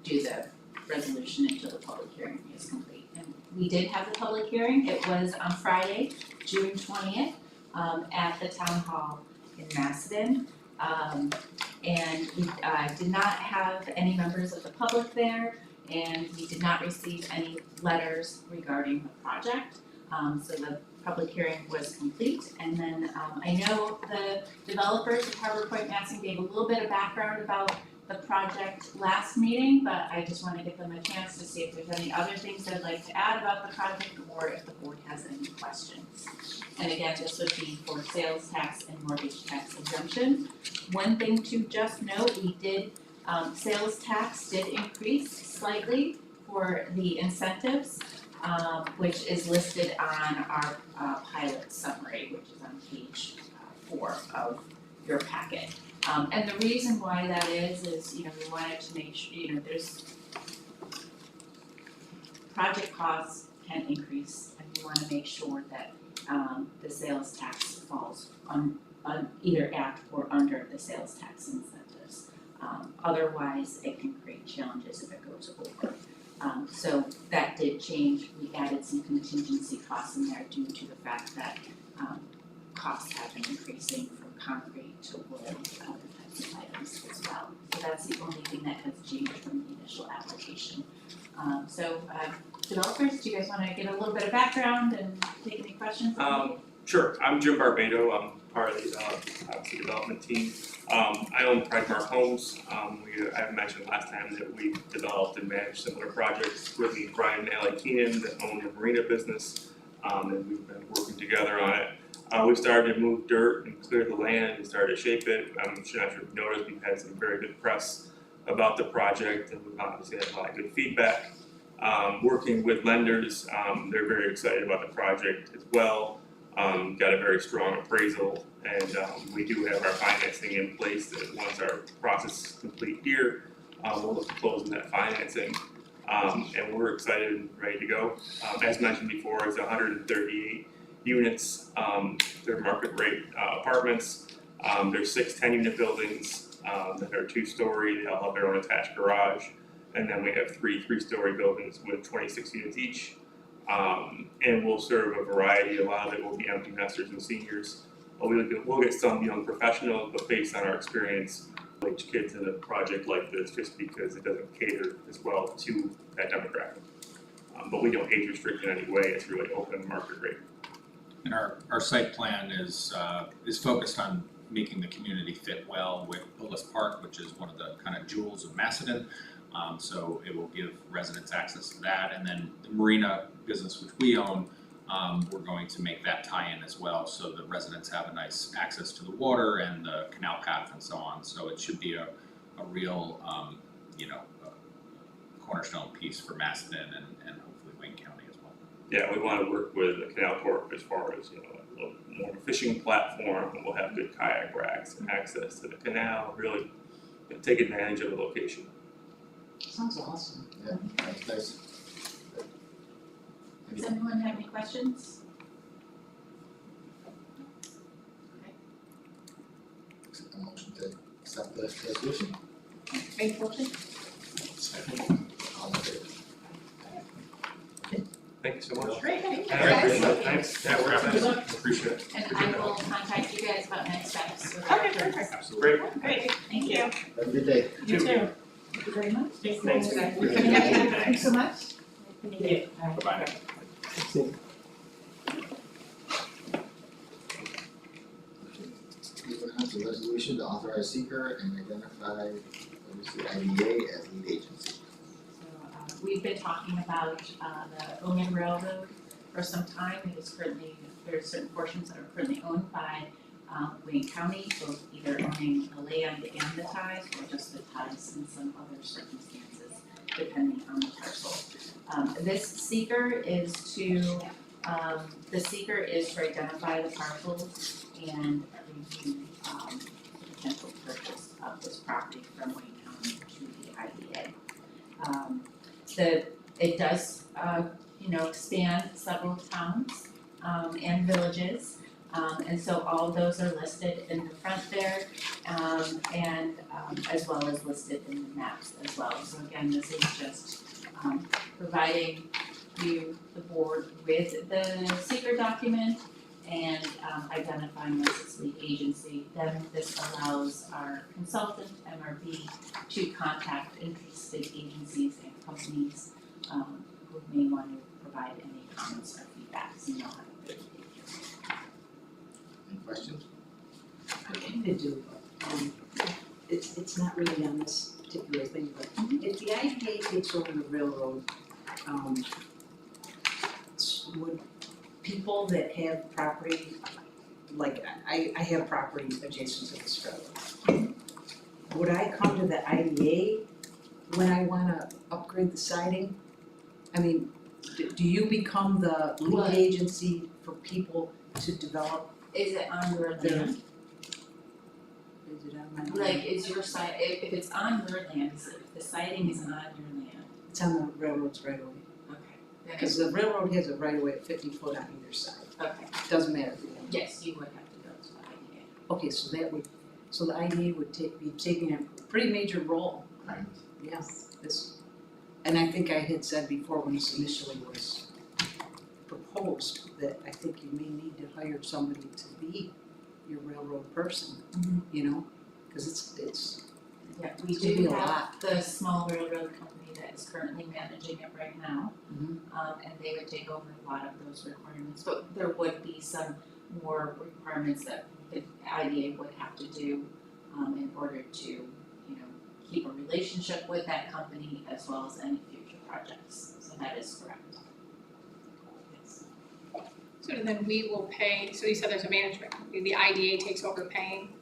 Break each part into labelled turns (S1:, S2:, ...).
S1: do the resolution until the public hearing is complete. And we did have the public hearing. It was on Friday, June 20th, at the town hall in Macedon. And we did not have any members of the public there, and we did not receive any letters regarding the project. So the public hearing was complete, and then I know the developers of Harbor Point Massing gave a little bit of background about the project last meeting, but I just want to give them a chance to see if there's any other things they'd like to add about the project, or if the board has any questions. And again, this would be for sales tax and mortgage tax exemption. One thing to just note, we did, sales tax did increase slightly for the incentives, which is listed on our pilot summary, which is on page 4 of your packet. And the reason why that is we wanted to make sure, there's project costs can increase, and we want to make sure that the sales tax falls on either at or under the sales tax incentives. Otherwise, it can create challenges if it goes over. So that did change. We added some contingency costs in there due to the fact that costs have been increasing from concrete to wood and other types of items as well. So that's the only thing that has changed from the initial application. Developers, do you guys want to get a little bit of background and take any questions?
S2: Sure. I'm Jim Barbado. I'm part of the development team. I own Pridemark Homes. I mentioned last time that we developed and managed similar projects with me, Brian and Allie Keenan, that own a marina business, and we've been working together on it. We started to move dirt and clear the land and started to shape it. I'm not sure if you've noticed, we've had some very good press about the project, and we've obviously had a lot of good feedback. Working with lenders, they're very excited about the project as well. Got a very strong appraisal, and we do have our financing in place that once our process is complete here, we'll look at closing that financing. And we're excited and ready to go. As mentioned before, it's 138 units. They're market rate apartments. There's 6 10-unit buildings that are 2-story. They all have their own attached garage. And then we have 3 3-story buildings with 26 units each. And we'll serve a variety. A lot of it will be empty nesters and seniors. We'll get some young professionals, but based on our experience, we'll reach kids in a project like this just because it doesn't cater as well to that demographic. But we don't age restrict in any way. It's really open market rate.
S3: And our site plan is focused on making the community fit well with Willis Park, which is one of the kind of jewels of Macedon. So it will give residents access to that, and then the marina business, which we own, we're going to make that tie-in as well, so the residents have a nice access to the water and the canal path and so on. So it should be a real, cornerstone piece for Macedon and hopefully Wayne County as well.
S2: Yeah, we want to work with the Canal Corp as far as a little more fishing platform, and we'll have good kayak racks and access to the canal. Really take advantage of the location.
S4: Sounds awesome. Yeah, that's nice.
S1: Does anyone have any questions? Okay.
S4: Accept the motion to accept the resolution.
S1: Great, motion.
S4: Second. All in favor?
S2: Thank you so much.
S1: Great, thank you
S2: Yeah,
S1: guys.
S2: thanks. Yeah, we're
S1: Good luck.
S2: appreciate it.
S1: And I will contact you guys about next steps. with
S5: Okay,
S1: our attorneys.
S5: perfect.
S3: Absolutely.
S2: Great.
S5: Great,
S1: Thank you.
S4: Have a good day.
S5: You too.
S1: Thank you very much.
S2: Thanks.
S1: Thank you so much.
S3: Bye-bye.
S4: Moving on to resolution to authorize seeker and identify WCIDA as lead agency.
S1: So, we've been talking about the Owen Railroad for some time. It is currently, there are certain portions that are currently owned by Wayne County, both either owning the land and the ties, or just the ties in some other circumstances, depending on the parcel. This seeker is to identify the parcels and review the potential purchase of this property from Wayne County to the IDA. It does, span several towns and villages. And so all of those are listed in the front there, and as well as listed in the maps as well. So again, this is just providing you, the board, with the seeker document and identifying us as lead agency. Then this allows our consultant, MRB, to contact interested agencies and companies who may want to provide any comments or feedback, so you don't have a 30-day period.
S4: Any questions?
S5: I kind of do, but it's not really on this particular thing, but if the IDA takes over the railroad, would people that have property, like I have property adjacent to this railroad, would I come to the IDA when I wanna upgrade the siding? I mean, do you become the
S1: What?
S5: lead agency for people to develop?
S1: Is it on your land?
S5: Is it on my land?
S1: Like, is your site, if it's on your land, if the siding is on your land,
S5: It's on the railroad's right away,
S1: okay, then
S5: because the railroad has a right of way of 50 foot on either side,
S1: okay,
S5: doesn't matter who owns it.
S1: yes, you would have to go to the IDA.
S5: Okay, so the IDA would be taking a pretty major role,
S4: Right.
S5: yeah, and I think I had said before when this initially was proposed, that I think you may need to hire somebody to be your railroad person, you know, cause it's
S1: Yeah, we
S5: It's gonna be
S1: do
S5: a
S1: have
S5: lot.
S1: the small railroad company that is currently managing it right now.
S5: Mhm.
S1: And they would take over a lot of those requirements, but there would be some more requirements that the IDA would have to do in order to, you know, keep a relationship with that company as well as any future projects, so that is correct. Yes.
S6: So then we will pay, so you said there's a management company, the IDA takes over paying?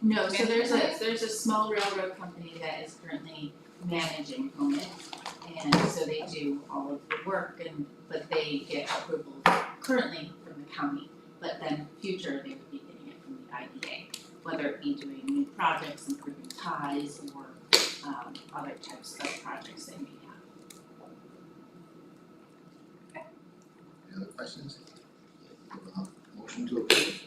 S1: No, so
S6: Management
S1: there's a small railroad company that is currently managing Homet, and so they do all of the work but they get approval currently from the county, but then future they would be getting it from the IDA, whether it be doing new projects, improving ties, or other types of projects they may have.
S4: Any other questions? Motion to approve.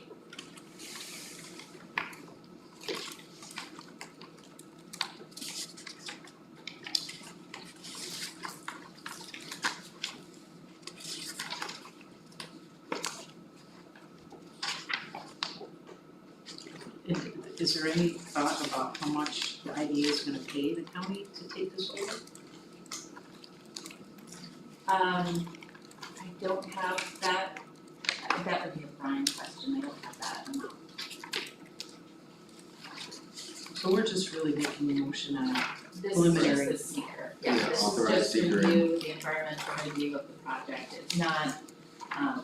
S5: Is there any thought about how much the IDA is gonna pay the county to take this over?
S1: I don't have that, that would be a Brian question, I don't have that amount.
S5: So we're just really making a motion on,
S1: This is
S5: Preliminary.
S1: just the seeker, yeah,
S4: Yeah,
S1: this is
S4: authorized
S1: just
S4: seeker.
S1: review, the environmental review of the project, it's not,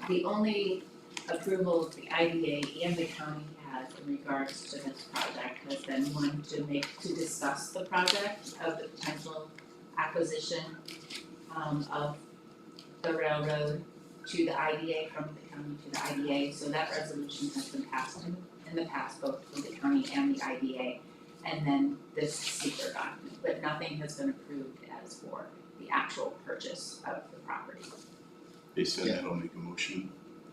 S1: the only approvals the IDA and the county has in regards to this project has been one to discuss the project of the potential acquisition of the railroad to the IDA, from the county to the IDA, so that resolution has been passed in the past, both for the county and the IDA. And then this secret document, but nothing has been approved as for the actual purchase of the property.
S7: Based on that, I'll make a motion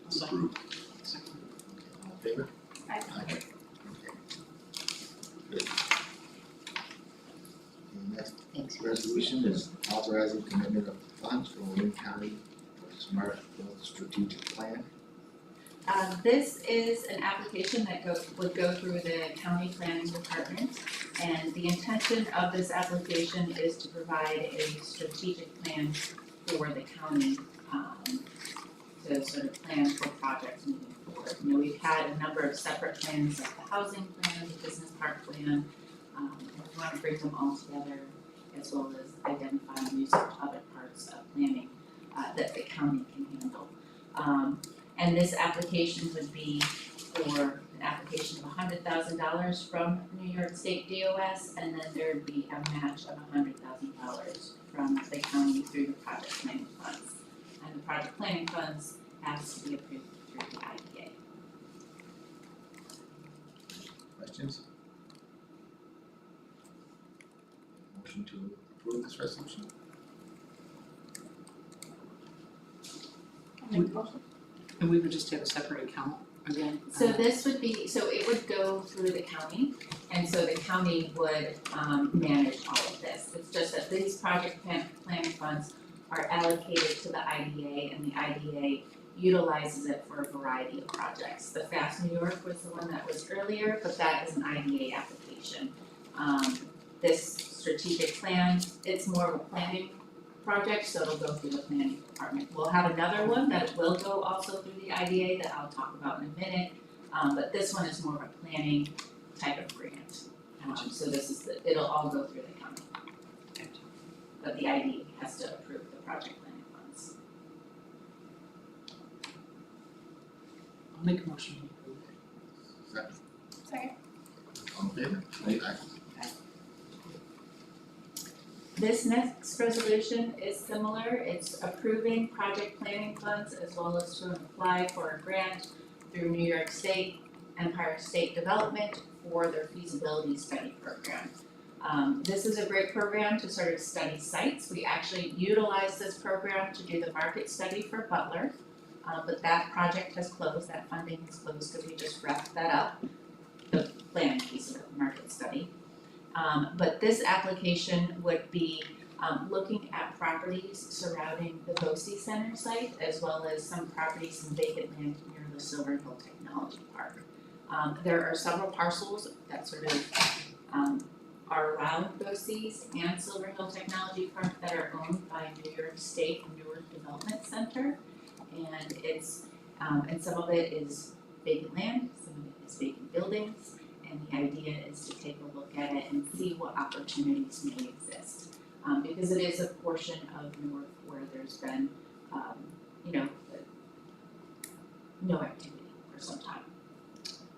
S7: to approve.
S4: All in favor?
S6: Aye.
S4: Okay. Good. The next
S5: thanks.
S4: resolution is authorizing commitment of funds for Wayne County for Smart Growth Strategic Plan.
S1: This is an application that would go through the county planning department. And the intention of this application is to provide a strategic plan for the county, to sort of plan for projects moving forward. You know, we've had a number of separate plans, like the housing plan, the business park plan, and we want to bring them all together, as well as identifying use of other parts of planning that the county can handle. And this application would be for an application of $100,000 from New York State DOS, and then there would be a match of $100,000 from the county through the project planning funds. And the project planning funds has to be approved through the IDA.
S4: Questions? Motion to approve this resolution?
S6: I'll make a motion.
S5: And we would just have a separate account again?
S1: So this would be, so it would go through the county, and so the county would manage all of this. It's just that these planning funds are allocated to the IDA, and the IDA utilizes it for a variety of projects. The Fast New York was the one that was earlier, but that is an IDA application. This strategic plan, it's more of a planning project, so it'll go through the planning department. We'll have another one that will go also through the IDA that I'll talk about in a minute, but this one is more of a planning type of grant. So this is it'll all go through the county. But the IDA has to approve the project planning funds.
S5: I'll make a motion to approve.
S4: Second,
S6: Second.
S4: all in favor? Aye.
S1: This next resolution is similar. It's approving project planning funds as well as to apply for a grant through New York State, Empire State Development for their feasibility study program. This is a great program to sort of study sites. We actually utilize this program to do the market study for Butler, but that project has closed, that funding has closed because we just wrapped that up, the planning piece of the market study. But this application would be looking at properties surrounding the WCIDA Center site as well as some properties in vacant land near the Silver Hill Technology Park. There are several parcels that sort of are around WCIDA and Silver Hill Technology Park that are owned by New York State Newark Development Center. And it's and some of it is vacant land, some of it is vacant buildings. And the idea is to take a look at it and see what opportunities may exist. Because it is a portion of Newark where there's been, no activity for some time.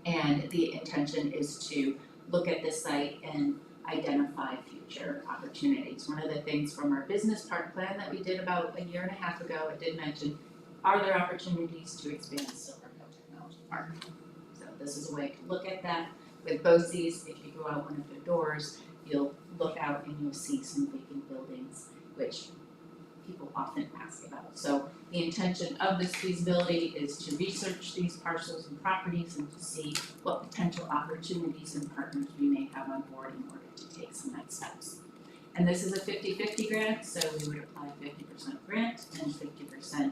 S1: And the intention is to look at this site and identify future opportunities. One of the things from our business park plan that we did about a year and a half ago, it did mention, are there opportunities to expand Silver Hill Technology Park? So this is a way to look at that. With BOCES, if you go out one of their doors, you'll look out and you'll see some vacant buildings, which people often ask about. So the intention of this feasibility is to research these parcels and properties and to see what potential opportunities and partners we may have on board in order to take some next steps. And this is a 50-50 grant, so we would apply 50% grant and 50%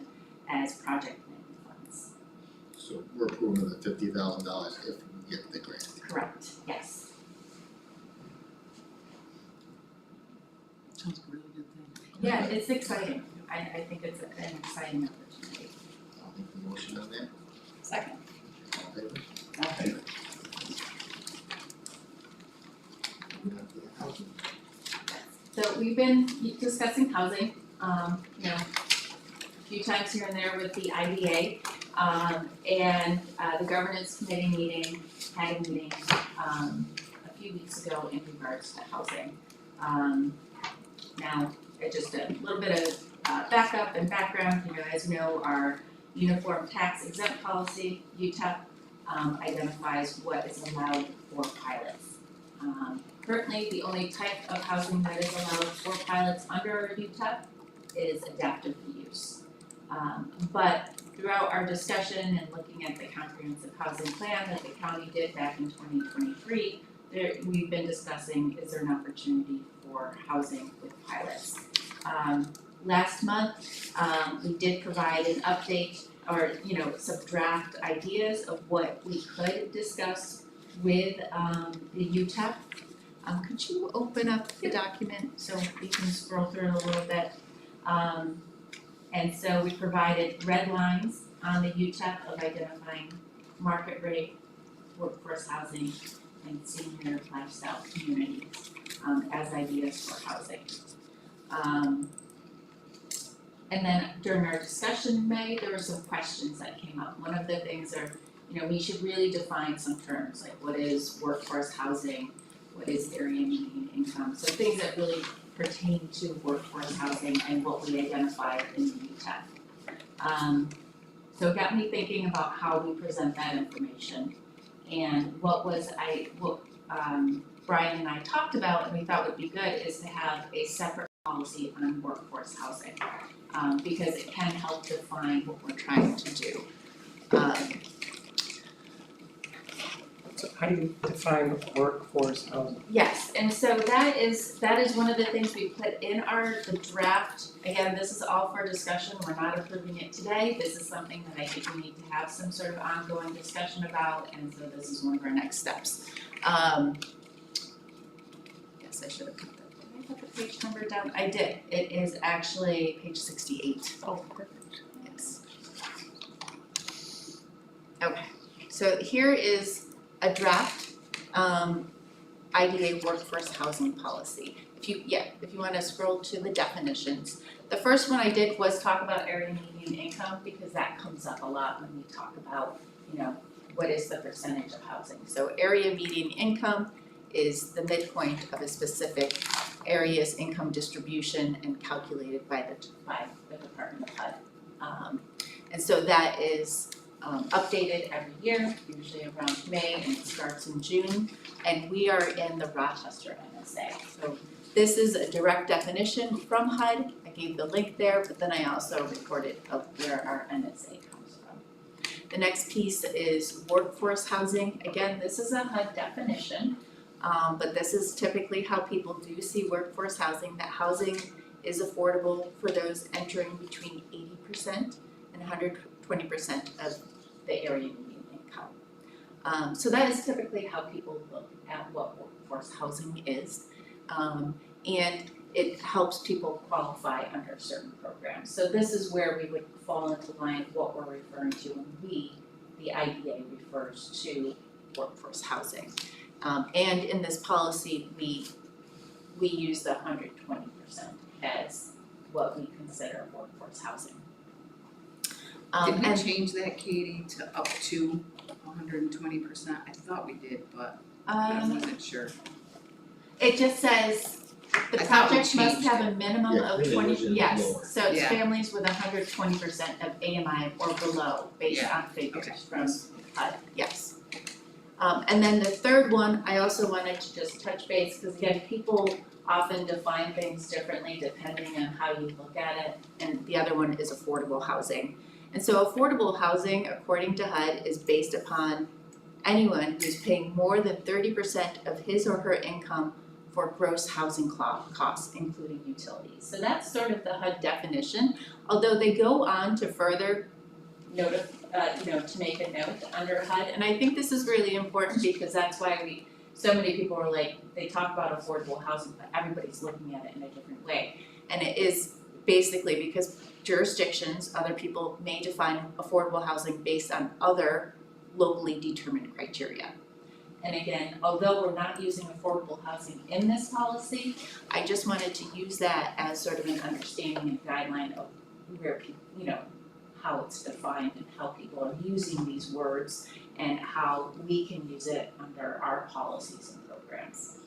S1: as project planning funds.
S4: So we're approving the $50,000 if we get the grant.
S1: Correct, yes.
S5: Sounds like a really good thing.
S1: Yeah, it's exciting. I think it's an exciting opportunity.
S4: I'll make the motion on that,
S6: Second.
S4: all in favor?
S1: Okay.
S4: Moving on to the housing.
S1: So we've been discussing housing, a few times here and there with the IDA. And the governance committee meeting, had a meeting, a few weeks ago in regards to housing. Now, just a little bit of backup and background, as you know, our uniform tax exempt policy, UTEP, identifies what is allowed for pilots. Currently, the only type of housing that is allowed for pilots under UTEP is adaptive reuse. But throughout our discussion and looking at the comprehensive housing plan that the county did back in 2023, we've been discussing, is there an opportunity for housing with pilots? Last month, we did provide an update or, some draft ideas of what we could discuss with the UTEP. Could you open up the document so we can scroll through it a little bit? And so we provided red lines on the UTEP of identifying market rate, workforce housing, and senior lifestyle communities as ideas for housing. And then during our discussion in May, there were some questions that came up. One of the things are, we should really define some terms, like what is workforce housing, what is area median income, so things that really pertain to workforce housing and what we identified in the UTEP. So it got me thinking about how we present that information and what Brian and I talked about and we thought would be good is to have a separate policy on workforce housing, because it can help define what we're trying to do.
S8: how do you define workforce housing?
S1: Yes, and so that is one of the things we put in the draft. Again, this is all for discussion, we're not approving it today. This is something that I think we need to have some sort of ongoing discussion about, and so this is one of our next steps. Yes, I should have put that, did I put the page number down? I did, it is actually page 68.
S6: Oh, perfect.
S1: Yes. Okay, so here is a draft IDA workforce housing policy. If you wanna scroll to the definitions. The first one I did was talk about area median income because that comes up a lot when we talk about, what is the percentage of housing. So area median income is the midpoint of a specific area's income distribution and calculated by the Department of HUD. And so that is updated every year, usually around May, and it starts in June. And we are in the Rochester MSA. So this is a direct definition from HUD. I gave the link there, but then I also recorded of where our MSA comes from. The next piece is workforce housing. Again, this is a HUD definition, but this is typically how people do see workforce housing, that housing is affordable for those entering between 80% and 120% of the area median income. So that is typically how people look at what workforce housing is. And it helps people qualify under certain programs. So this is where we would fall into line what we're referring to when the IDA refers to workforce housing. And in this policy, we use the 120% as what we consider workforce housing.
S9: Did we
S1: And
S9: change that, Katie, to up to 120%? I thought we did, but I wasn't sure.
S1: it just says the
S9: I thought we
S1: project must
S9: changed
S1: have a minimum
S4: Yeah,
S1: of
S4: I think it
S1: 20,
S4: was in
S1: yes,
S4: lower.
S1: so it's
S9: Yeah.
S1: families with 120% of AMI or below based
S9: Yeah.
S1: on figures
S9: Okay.
S1: from HUD, yes. And then the third one, I also wanted to just touch base, because again, people often define things differently depending on how you look at it, and the other one is affordable housing. And so affordable housing, according to HUD, is based upon anyone who's paying more than 30% of his or her income for gross housing costs, including utilities. So that's sort of the HUD definition, although they go on to further to make a note under HUD. And I think this is really important because that's why so many people are like, they talk about affordable housing, but everybody's looking at it in a different way. And it is basically because jurisdictions, other people may define affordable housing based on other locally determined criteria. And again, although we're not using affordable housing in this policy, I just wanted to use that as sort of an understanding and guideline of where people, how it's defined and how people are using these words and how we can use it under our policies and programs.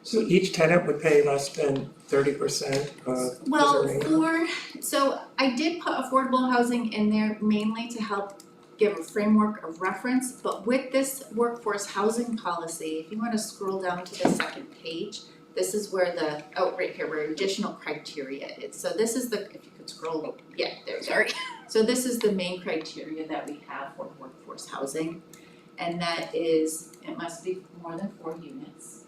S8: So each tenant would pay less than 30% of
S1: Well,
S8: their income?
S1: so I did put affordable housing in there mainly to help give a framework of reference, but with this workforce housing policy, if you wanna scroll down to the second page, this is where right here, where additional criteria is. So this is if you could scroll, yeah, there we go. So this is the main criteria that we have for workforce housing, and that is, it must be more than 4 units.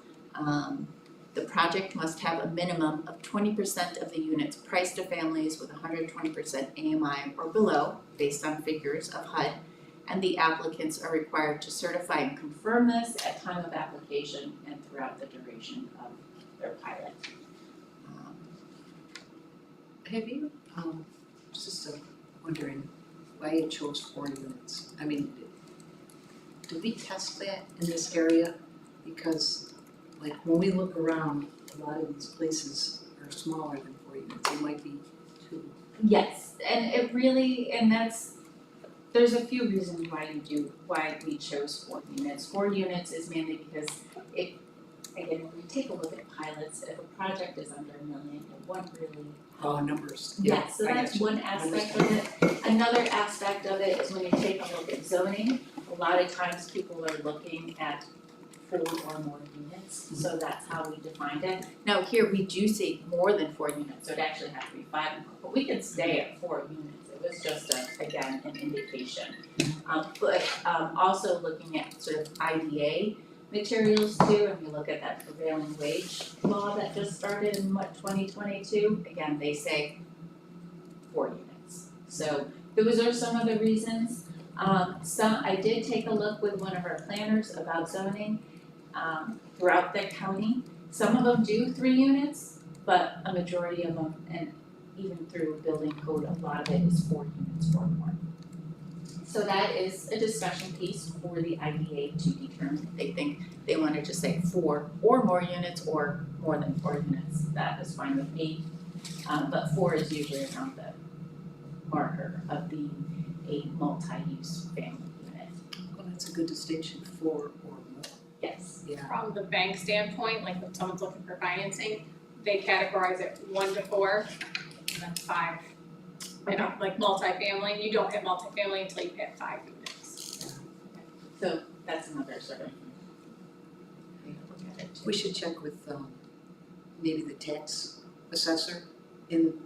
S1: The project must have a minimum of 20% of the units priced to families with 120% AMI or below, based on figures of HUD, and the applicants are required to certify and confirm this at time of application and throughout the duration of their pilot.
S5: Have you, just wondering why you chose 4 units? I mean, do we test that in this area? Because like when we look around, a lot of these places are smaller than 4 units, it might be 2.
S1: Yes, and it really, there's a few reasons why we chose 4 units. 4 units is mainly because again, when we take a look at pilots, if a project is under $1 million, it won't really.
S5: Numbers.
S1: Yeah, so
S5: I
S1: that's
S5: gotcha.
S1: one aspect of it. Another aspect of it is when you take a look at zoning, a lot of times people are looking at 4 or more units, so that's how we defined it. Now here we do see more than 4 units, so it actually has to be 5, but we can stay at 4 units. It was just again, an indication. But also looking at sort of IDA, materials too, and we look at that prevailing wage law that just started in 2022, again, they say 4 units. So those are some of the reasons. I did take a look with one of our planners about zoning, throughout the county. Some of them do 3 units, but a majority of them, and even through building code, a lot of it is 4 units or more. So that is a discussion piece for the IDA to determine if they think they wanna just say 4 or more units or more than 4 units. That is fine with me, but 4 is usually around the marker of being a multi-use family unit.
S5: Well, that's a good distinction, 4 or more.
S1: Yes.
S5: Yeah.
S6: From the bank standpoint, like when someone's looking for financing, they categorize it 1 to 4, and then 5. You know, like multifamily, you don't hit multifamily until you hit 5 units.
S1: So that's another sort of thing to look at it too.
S5: We should check with maybe the tax assessor in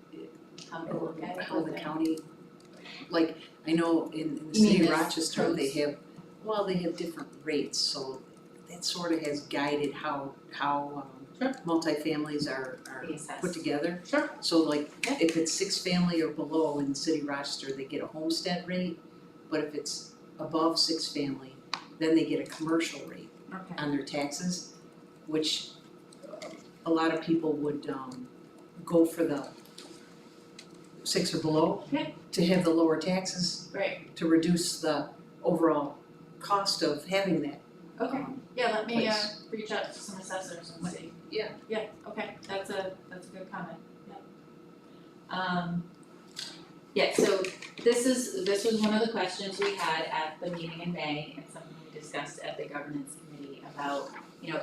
S1: How to look at it.
S5: how the county, like, I know in the
S1: You mean
S5: city of
S1: this
S5: Rochester, they
S1: codes?
S5: have, they have different rates, so that sort of has guided how
S1: Sure.
S5: multifamilies are
S1: Be assessed.
S5: put together.
S1: Sure.
S5: So like,
S1: Yeah.
S5: if it's 6 family or below in the city of Rochester, they get a homestead rate, but if it's above 6 family, then they get a commercial rate
S1: Okay.
S5: on their taxes, which a lot of people would go for the 6 or below.
S1: Yeah.
S5: To have the lower taxes,
S1: Great,
S5: to reduce the overall cost of having that.
S1: okay, yeah, let me
S5: Place.
S1: reach out to some assessors and see.
S5: Yeah.
S1: Yeah, okay, that's a good comment, yeah. So this was one of the questions we had at the meeting in May, and something we discussed at the governance committee about,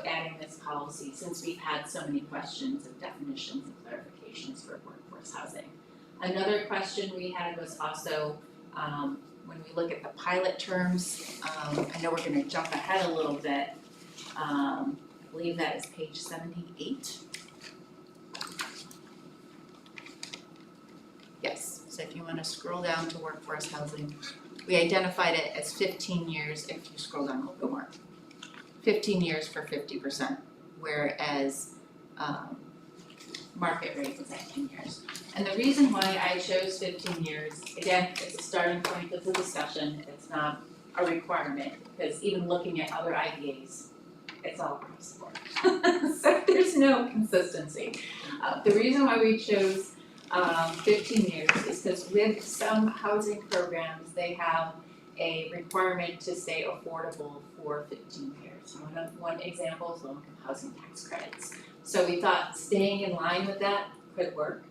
S1: adding this policy, since we've had so many questions of definitions and clarifications for workforce housing. Another question we had was also, when we look at the pilot terms, I know we're gonna jump ahead a little bit. I believe that is page 78. Yes, so if you wanna scroll down to workforce housing, we identified it as 15 years, if you scroll down a little bit more. 15 years for 50%, whereas market rate is at 10 years. And the reason why I chose 15 years, again, it's a starting point, it's a discussion, it's not a requirement, because even looking at other IDAs, it's all across the board. So there's no consistency. The reason why we chose 15 years is because with some housing programs, they have a requirement to stay affordable for 15 years. One example is low-income housing tax credits. So we thought staying in line with that could work,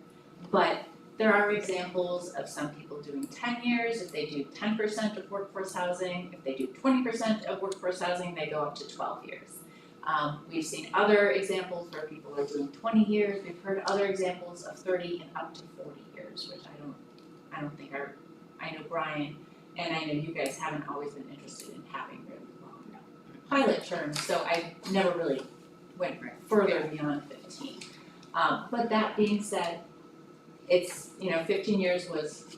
S1: but there are examples of some people doing 10 years, if they do 10% of workforce housing, if they do 20% of workforce housing, they go up to 12 years. We've seen other examples where people are doing 20 years, we've heard other examples of 30 and up to 40 years, which I don't think I know Brian, and I know you guys haven't always been interested in having really long pilot terms, so I never really went further beyond 15. But that being said, it's, 15 years was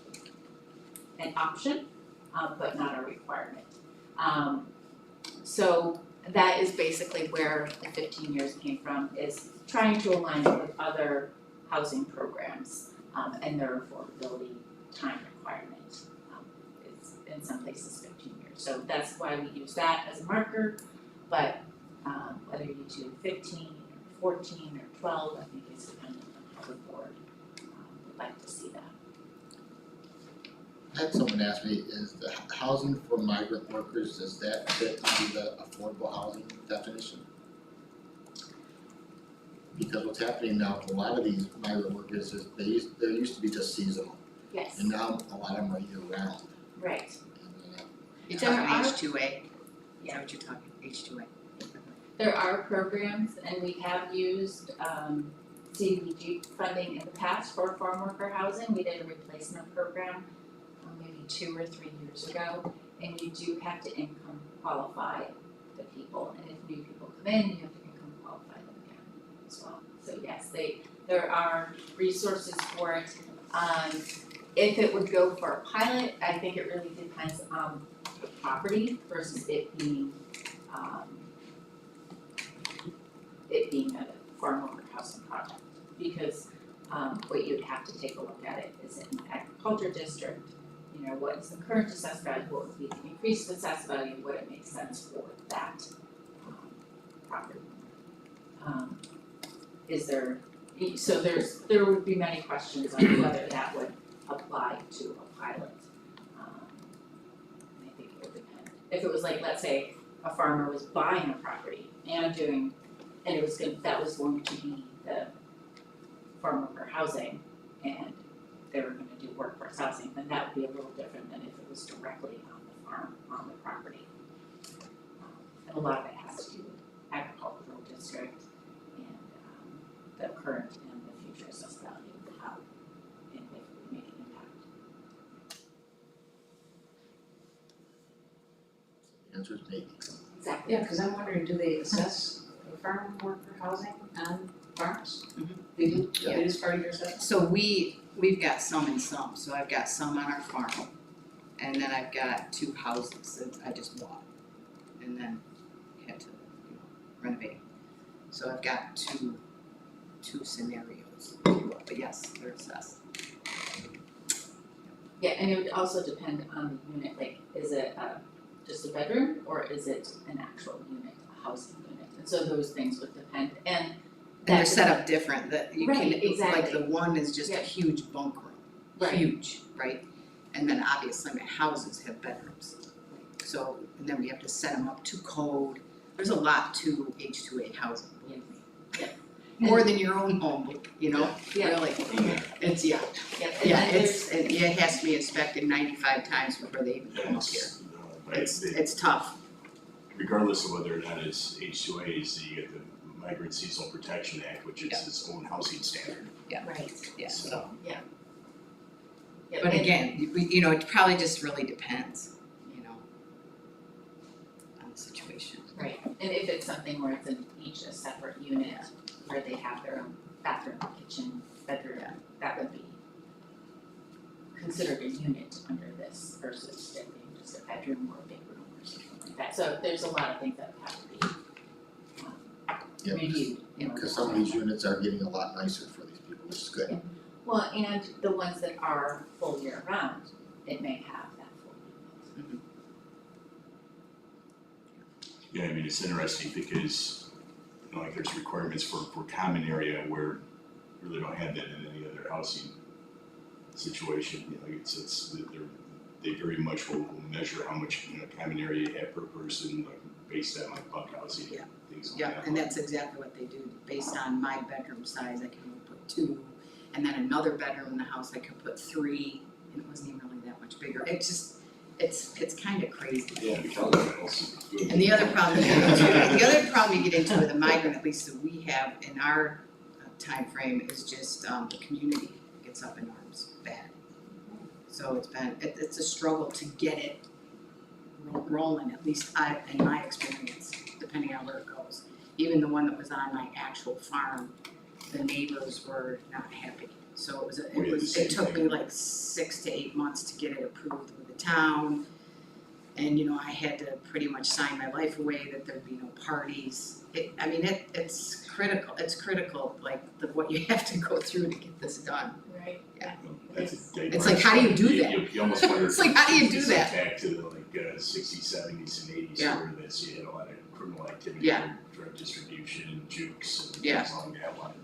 S1: an option, but not a requirement. So that is basically where the 15 years came from, is trying to align it with other housing programs and their affordability time requirement. It's in some places 15 years. So that's why we use that as a marker, but whether you do 15 or 14 or 12, I think is dependent on how the board would like to see that.
S4: I had someone ask me, is the housing for migrant workers, does that fit under the affordable housing definition? Because what's happening now with a lot of these migrant workers is they used to be just seasonal,
S1: Yes,
S4: and now a lot of them are year round.
S1: right.
S4: And,
S9: You're
S1: There
S9: talking
S1: are-
S9: H2A, is that what you're talking, H2A?
S1: There are programs, and we have used CDBG funding in the past for farm worker housing. We did a replacement program maybe 2 or 3 years ago, and you do have to income qualify the people, and if new people come in, you have to income qualify them again as well. So yes, there are resources for it. If it would go for a pilot, I think it really depends on the property versus it being it being a farm worker housing project. Because what you'd have to take a look at it, is it an agriculture district? You know, what is the current assessed value, what would be the increased assessed value, would it make sense for that property? Is there, so there would be many questions on whether that would apply to a pilot. And I think it would depend. If it was like, let's say, a farmer was buying a property and it was that was going to be the farm worker housing, and they were gonna do workforce housing, then that would be a little different than if it was directly on the farm, on the property. And a lot of it has to do with agricultural district and the current and the future assessed value of how and if it would make an impact.
S4: The answer is maybe.
S1: Exactly.
S5: Yeah, cause I'm wondering, do they assess the farm worker housing on farms?
S9: Mhm.
S5: They do,
S4: Yeah.
S5: it is part of your assessment?
S9: So we've got some and some, so I've got some on our farm, and then I've got 2 houses that I just bought, and then had to, renovate. So I've got two scenarios, but yes, they're assessed.
S1: Yeah, and it would also depend on the unit, like, is it just a bedroom, or is it an actual unit, a housing unit? And so those things would depend, and
S9: And they're set up different, that you can,
S1: Right, exactly.
S9: like the one is just a
S1: Yeah.
S9: huge bunk room,
S1: Right.
S9: huge, right? And then obviously my houses have bedrooms. So, and then we have to set them up to code, there's a lot to H2A housing, believe me.
S1: Yeah.
S9: More than your own home, you know,
S1: Yeah.
S9: really, it's, yeah,
S1: and
S9: yeah,
S1: then
S9: it has to be inspected 95 times before they even come up here. It's tough,
S7: regardless of whether or not it's H2As, you get the Migrant Seasonal Protection Act, which is its own housing standard.
S1: right,
S9: yeah,
S7: So,
S1: yeah,
S9: but
S1: and-
S9: again, it probably just really depends, on the situation.
S1: Right, and if it's something where it's each a separate unit, where they have their own bathroom, kitchen, bedroom,
S9: Yeah.
S1: that would be considered a unit under this versus it being just a bedroom or a big room or something like that. So there's a lot of things that have to be
S4: Yeah,
S1: reviewed in order
S4: because
S1: to
S4: some of these
S1: have that.
S4: units are getting a lot nicer for these people, which is good.
S1: Well, and the ones that are full year round, it may have that full unit.
S7: yeah, I mean, it's interesting because, like, there's requirements for common area where you really don't have that in any other housing situation, like they very much will measure how much, common area you have per person, like, based on like bunk housing
S9: Yeah.
S7: and things like
S9: Yeah,
S7: that.
S9: and that's exactly what they do, based on my bedroom size, I can only put 2, and then another bedroom in the house, I could put 3, and it wasn't even really that much bigger, it's just, it's kinda crazy.
S7: Yeah, because also.
S9: And the other problem you get into with a migrant, at least that we have in our time frame, is just the community gets up in arms bad. So it's a struggle to get it rolling, at least in my experience, depending on where it goes. Even the one that was on my actual farm, the neighbors were not happy. So it took me like 6 to 8 months to get it approved with the town. And I had to pretty much sign my life away that there'd be no parties. It's critical, like what you have to go through to get this done.
S1: Right.
S9: It's like, how do you do that?
S7: You almost wonder.
S9: It's like, how do you do
S7: it's
S9: that?
S7: Back to the '60s, '70s, and '80s,
S9: Yeah.
S7: where you had a lot of criminal activity,
S9: Yeah.
S7: drug distribution, jukes, and
S9: Yeah.
S7: things along that line,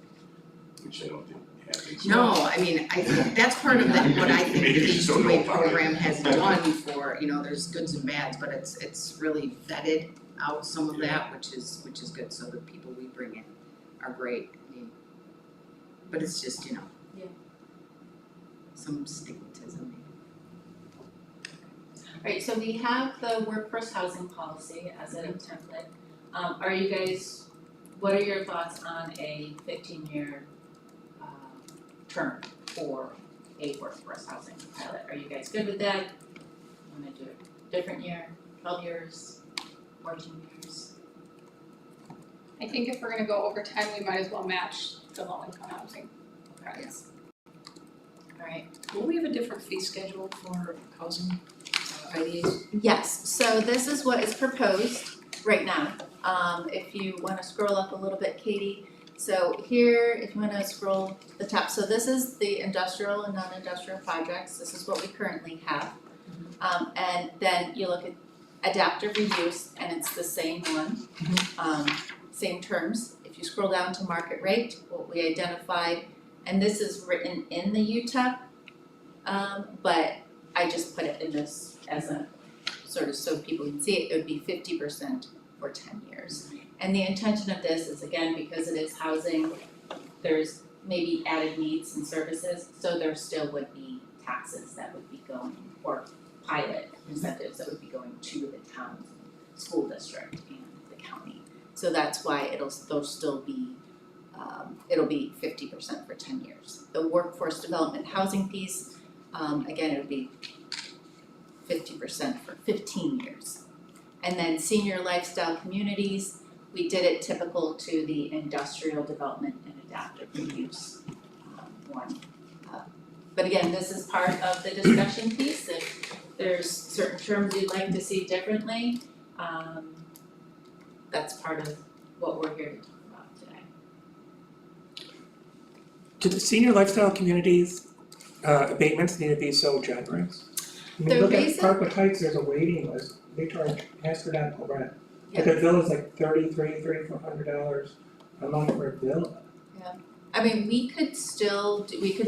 S7: which I don't think happens.
S9: No, I think that's part of what I think
S7: Maybe
S9: the
S7: they just don't know
S9: H2A
S7: about it.
S9: program has done for, there's goods and bads, but it's really vetted out some of that, which is good, so the people we bring in are great, but it's just,
S1: Yeah.
S9: some stigmatism.
S1: Right, so we have the workforce housing policy as a template. Are you guys, what are your thoughts on a 15-year term for a workforce housing pilot? Are you guys good with that? Wanna do a different year, 12 years, 14 years?
S6: I think if we're gonna go over 10, we might as well match the low income housing credits.
S1: Alright.
S5: Will we have a different fee schedule for housing IDAs?
S1: Yes, so this is what is proposed right now.
S10: If you wanna scroll up a little bit, Katie. So here, if you wanna scroll the top, so this is the industrial and non-industrial projects, this is what we currently have. And then you look at adaptive reuse, and it's the same one, same terms. If you scroll down to market rate, what we identified, and this is written in the UTEP, but I just put it in this as a sort of so people can see it, it would be 50% for 10 years. And the intention of this is, again, because it is housing, there's maybe added needs and services, so there still would be taxes that would be going, or pilot incentives that would be going to the town, school district and the county. So that's why they'll still be, it'll be 50% for 10 years. The workforce development housing piece, again, it would be 50% for 15 years. And then senior lifestyle communities, we did it typical to the industrial development and adaptive reuse one. But again, this is part of the discussion piece. If there's certain terms you'd like to see differently, that's part of what we're here to talk about today.
S8: Do the senior lifestyle communities, abatements need to be so generous? I mean,
S10: The
S8: look at
S10: reason-
S8: Parkwood Heights, there's a waiting list, they charge astronomical rent.
S10: Yeah.
S8: But their bill is like $3,400 a month for a bill.
S10: I mean, we could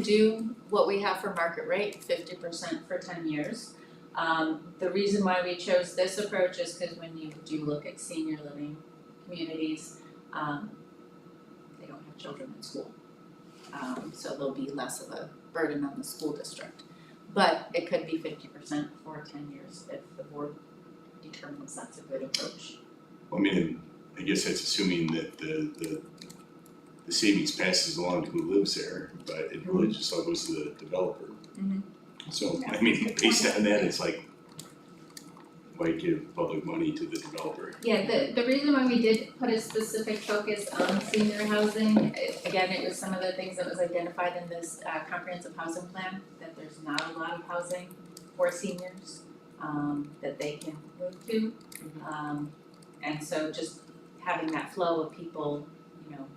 S10: do what we have for market rate, 50% for 10 years. The reason why we chose this approach is because when you do look at senior living communities, they don't have children in school. So there'll be less of a burden on the school district. But it could be 50% for 10 years if the board determines that's a good approach.
S7: Well, I mean, I guess that's assuming that the savings passes along to who lives there, but it really just all goes to the developer.
S10: Mhm.
S7: So, I mean, based on that, it's like, why give public money to the developer?
S10: Yeah, the reason why we did put a specific focus on senior housing, again, it was some of the things that was identified in this comprehensive housing plan, that there's not a lot of housing for seniors that they can move to. And so just having that flow of people, you know,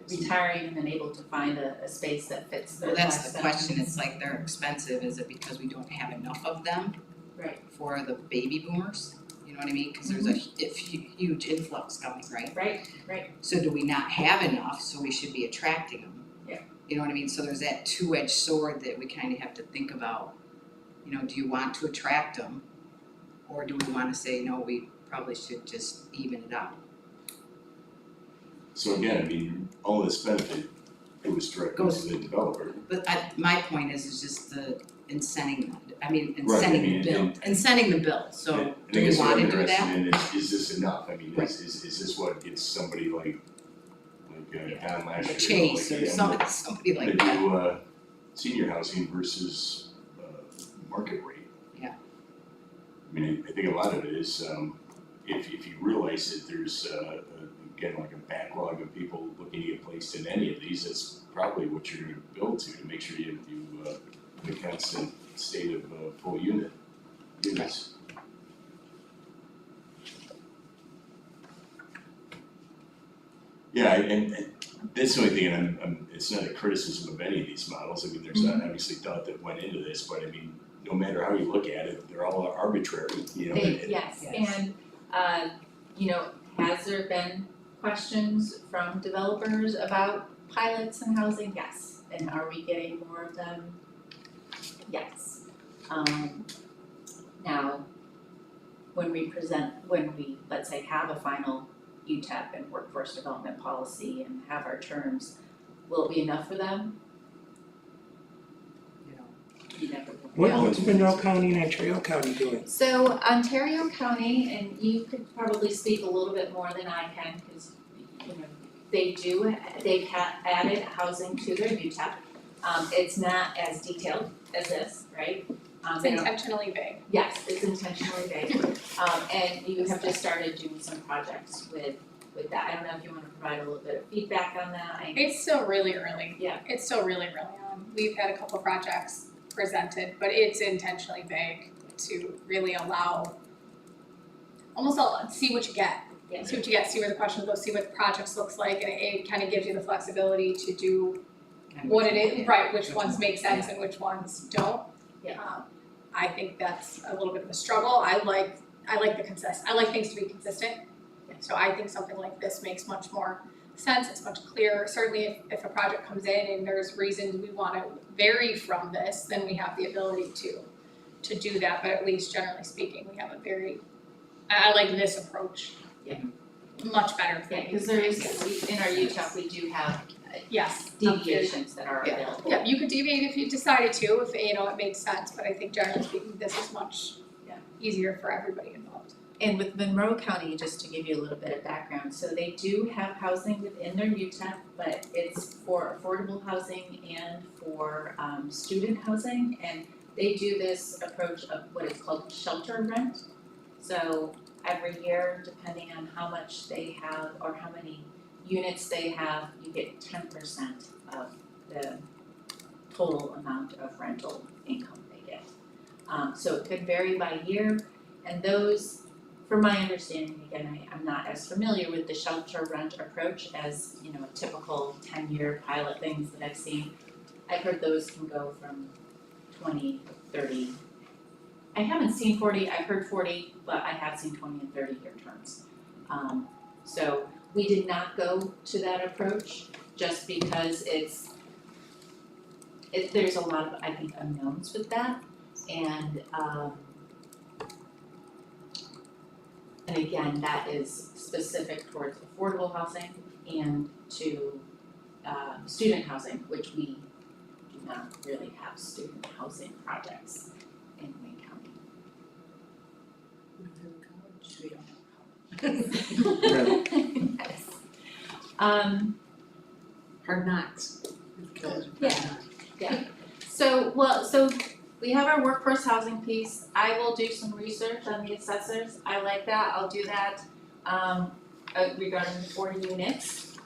S10: retiring and then able to find a space that fits their
S9: Well, that's the
S10: lifestyle
S9: question,
S10: needs.
S9: it's like they're expensive, is it because we don't have enough of them?
S10: Right.
S9: For the baby boomers, you know what I mean, cause there's a huge influx coming, right?
S10: Right,
S9: So do we not have enough, so we should be attracting them?
S10: Yeah.
S9: You know what I mean, so there's that two-edged sword that we kinda have to think about, you know, do you want to attract them? Or do we wanna say, no, we probably should just even it out?
S7: So again, I mean, all this benefit, it was directly to the developer.
S9: But my point is just the incenting,
S7: Right, I
S9: incenting
S7: mean,
S9: the bill,
S7: and-
S9: incenting the bill, so
S7: And I
S9: do we
S7: guess what
S9: wanna
S7: I'm
S9: do that?
S7: interested in is this enough? I mean,
S9: Right.
S7: is this what gets somebody like Don last
S9: A
S7: year,
S9: Chase
S7: like,
S9: or
S7: yeah,
S9: somebody
S7: I'm
S9: like
S7: gonna
S9: that.
S7: do senior housing versus market rate.
S9: Yeah.
S7: I mean, I think a lot of it is, if you realize that there's again, like a backlog of people looking to get placed in any of these, that's probably what you're gonna build to make sure you have a constant state of full units. Yeah, and that's the only thing, and I'm, it's not a criticism of any of these models, I mean, there's not obviously thought that went into this, but I mean, no matter how you look at it, they're all arbitrary, you know?
S10: Yes,
S9: Yes.
S10: and you know, has there been questions from developers about pilots and housing? Yes. And are we getting more of them? Yes. Now, when we let's say have a final UTEP and workforce development policy and have our terms, will it be enough for them?
S9: You know,
S10: You never know.
S8: What's Monroe County and Ontario County doing?
S10: So Ontario County, and you could probably speak a little bit more than I can, because you know, they've added housing to their UTEP. It's not as detailed as this, right?
S6: It's
S10: They don't-
S6: intentionally vague.
S10: Yes, it's intentionally vague. And you have just started doing some projects with that. I don't know if you wanna provide a little bit of feedback on that.
S6: It's still really early.
S10: Yeah.
S6: It's still really early on. We've had a couple projects presented, but it's intentionally vague to really allow, see what you get,
S1: Yeah.
S6: see what you get, see where the questions go, see what the projects looks like, and it kind of gives you the flexibility to do what it is, right, which ones make sense and which ones don't.
S1: Yeah.
S6: I think that's a little bit of a struggle. I like I like things to be consistent. So I think something like this makes much more sense, it's much clearer. Certainly if a project comes in and there's reasons we wanna vary from this, then we have the ability to do that, but at least generally speaking, we have a very, I like this approach.
S1: Yeah.
S6: Much better for
S1: Yeah,
S6: me.
S1: because there is, in our UTEP, we do have
S6: Yes.
S1: deviations that are available.
S6: Yeah, you could deviate if you decided to, if it made sense, but I think generally speaking, this is much easier for everybody involved.
S1: And with Monroe County, just to give you a little bit of background, so they do have housing within their UTEP, but it's for affordable housing and for student housing, and they do this approach of what is called shelter rent. So every year, depending on how much they have or how many units they have, you get 10% of the total amount of rental income they get. So it could vary by year, and those, from my understanding, again, I'm not as familiar with the shelter rent approach as, a typical 10-year pilot things that I've seen. I've heard those can go from 20, 30. I haven't seen 40, I've heard 40, but I have seen 20 and 30-year terms. So we did not go to that approach just because there's a lot of, I think, unknowns with that. And again, that is specific towards affordable housing and to student housing, which we do not really have student housing projects in Wayne County. We don't have college. Yes.
S5: Hard knocks.
S1: Yeah. So we have our workforce housing piece. I will do some research on the assessors. I like that. I'll do that regarding the 40 units.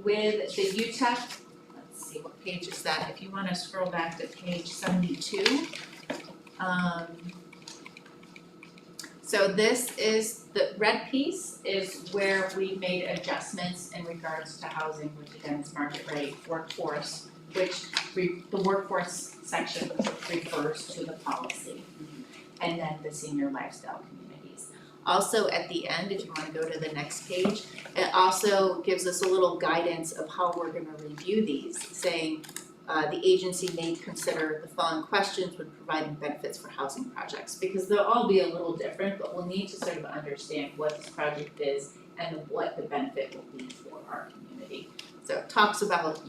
S1: With the UTEP, let's see, what page is that? If you want to scroll back to page 72. So this is, the red piece is where we made adjustments in regards to housing, which again is market rate, workforce, which the workforce section refers to the policy. And then the senior lifestyle communities. Also at the end, if you wanna go to the next page, it also gives us a little guidance of how we're gonna review these, saying the agency may consider the following questions when providing benefits for housing projects, because they'll all be a little different, but we'll need to sort of understand what this project is and what the benefit will be for our community. So it talks about,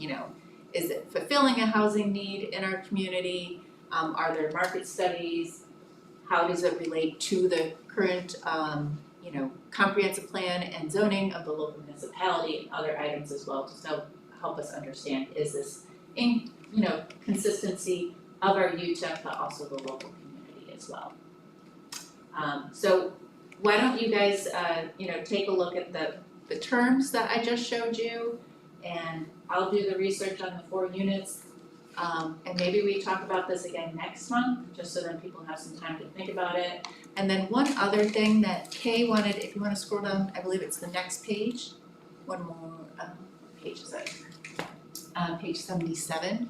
S1: is it fulfilling a housing need in our community? Are there market studies? How does it relate to the current, comprehensive plan and zoning of the local municipality and other items as well to help us understand, is this in, consistency of our UTEP, but also the local community as well. So why don't you guys, take a look at the terms that I just showed you, and I'll do the research on the 4 units. And maybe we talk about this again next month, just so then people have some time to think about it. And then one other thing that Kay wanted, if you wanna scroll down, I believe it's the next page. One more, what page is it? Page 77.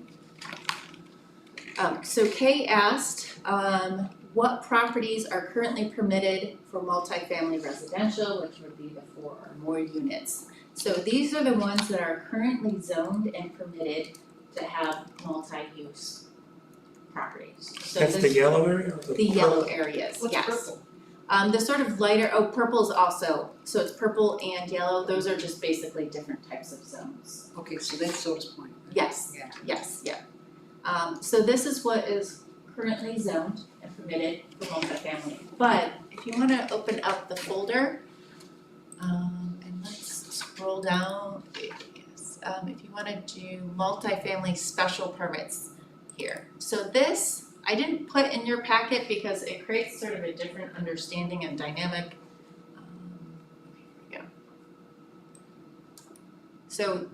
S1: So Kay asked, what properties are currently permitted for multifamily residential, which would be the 4 or more units. So these are the ones that are currently zoned and permitted to have multi-use properties. So
S8: That's the yellow area or
S1: the yellow areas,
S5: What's
S1: yes.
S5: purple?
S1: The sort of lighter, purple's also, so it's purple and yellow, those are just basically different types of zones.
S5: Okay, so that's Soda's Point.
S1: Yes,
S5: Yeah.
S1: yes, yeah. So this is what is currently zoned and permitted for multifamily. But if you wanna open up the folder, and let's scroll down, if you wanna do multifamily special permits here. So this, I didn't put in your packet because it creates sort of a different understanding and dynamic. Here we go. So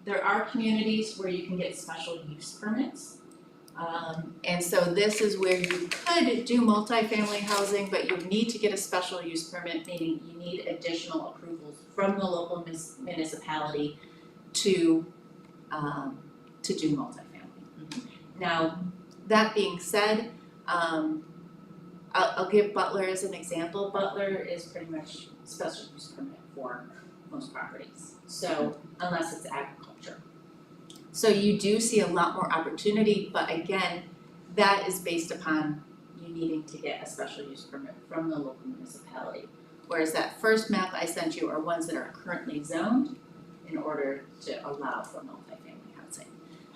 S1: there are communities where you can get special use permits.
S10: And so this is where you could do multifamily housing, but you need to get a special use permit, meaning you need additional approvals from the local municipality to do multifamily. Now, that being said, I'll give Butler as an example. Butler is pretty much special use permit for most properties, so unless it's agriculture. So you do see a lot more opportunity, but again, that is based upon you needing to get a special use permit from the local municipality. Whereas that first map I sent you are ones that are currently zoned in order to allow for multifamily housing.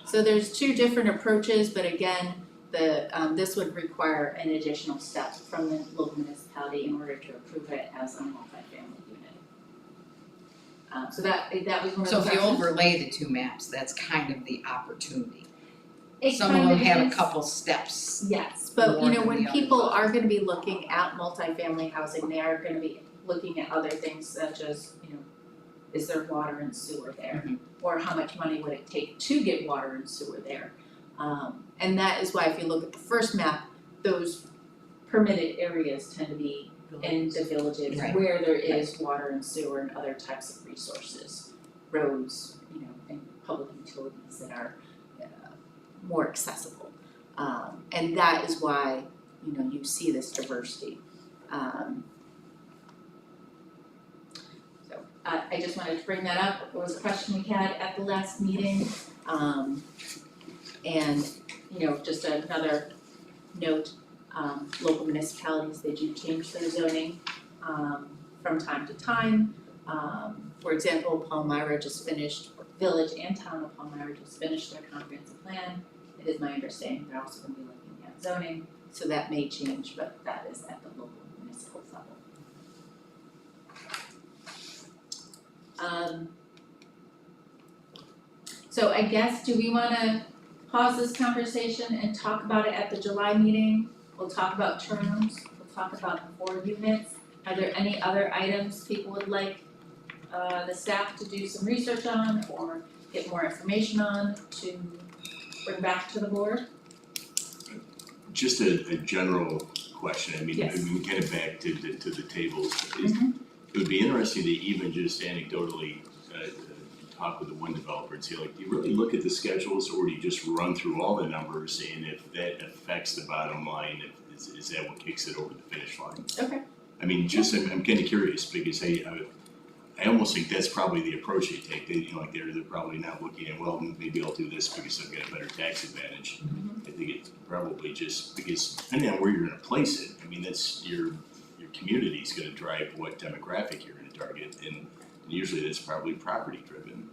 S10: So there's two different approaches, but again, this would require an additional step from the local municipality in order to approve it as a multifamily unit. So that was one of the
S9: So if you
S10: questions.
S9: overlay the two maps, that's kind of the opportunity.
S10: It
S9: Some of
S10: kind
S9: them have a
S10: is.
S9: couple steps.
S10: Yes, but
S9: more
S10: you know,
S9: than
S10: when
S9: the
S10: people
S9: others.
S10: are gonna be looking at multifamily housing, they are gonna be looking at other things such as, you know, is there water and sewer there?
S9: Mhm.
S10: Or how much money would it take to get water and sewer there? And that is why if you look at the first map, those permitted areas tend to be in the villages
S9: Right.
S10: where there is water and sewer and other types of resources, roads, you know, and public utilities that are more accessible. And that is why, you know, you see this diversity. So I just wanted to bring that up. It was a question we had at the last meeting. And, you know, just another note, local municipalities, they do change their zoning from time to time. For example, Palmyra just finished, or Village and Town of Palmyra just finished their comprehensive plan. It is my understanding they're also gonna be looking at zoning, so that may change, but that is at the local municipal level. So I guess, do we wanna pause this conversation and talk about it at the July meeting? We'll talk about terms, we'll talk about the 4 units. Are there any other items people would like the staff to do some research on or get more information on to bring back to the board?
S7: Just a general question, I mean,
S10: Yes.
S7: we get it back to the tables.
S10: Mhm.
S7: It would be interesting to even just anecdotally talk with the one developer and say, like, do you really look at the schedules or do you just run through all the numbers, and if that affects the bottom line, is that what kicks it over the finish line?
S10: Okay.
S7: I mean, just, I'm kinda curious, because I almost think that's probably the approach they take, they, you know, like, they're probably not looking at, well, maybe I'll do this because I've got a better tax advantage. I think it's probably just, because depending on where you're gonna place it, I mean, that's your community's gonna drive what demographic you're gonna target, and usually that's probably property driven.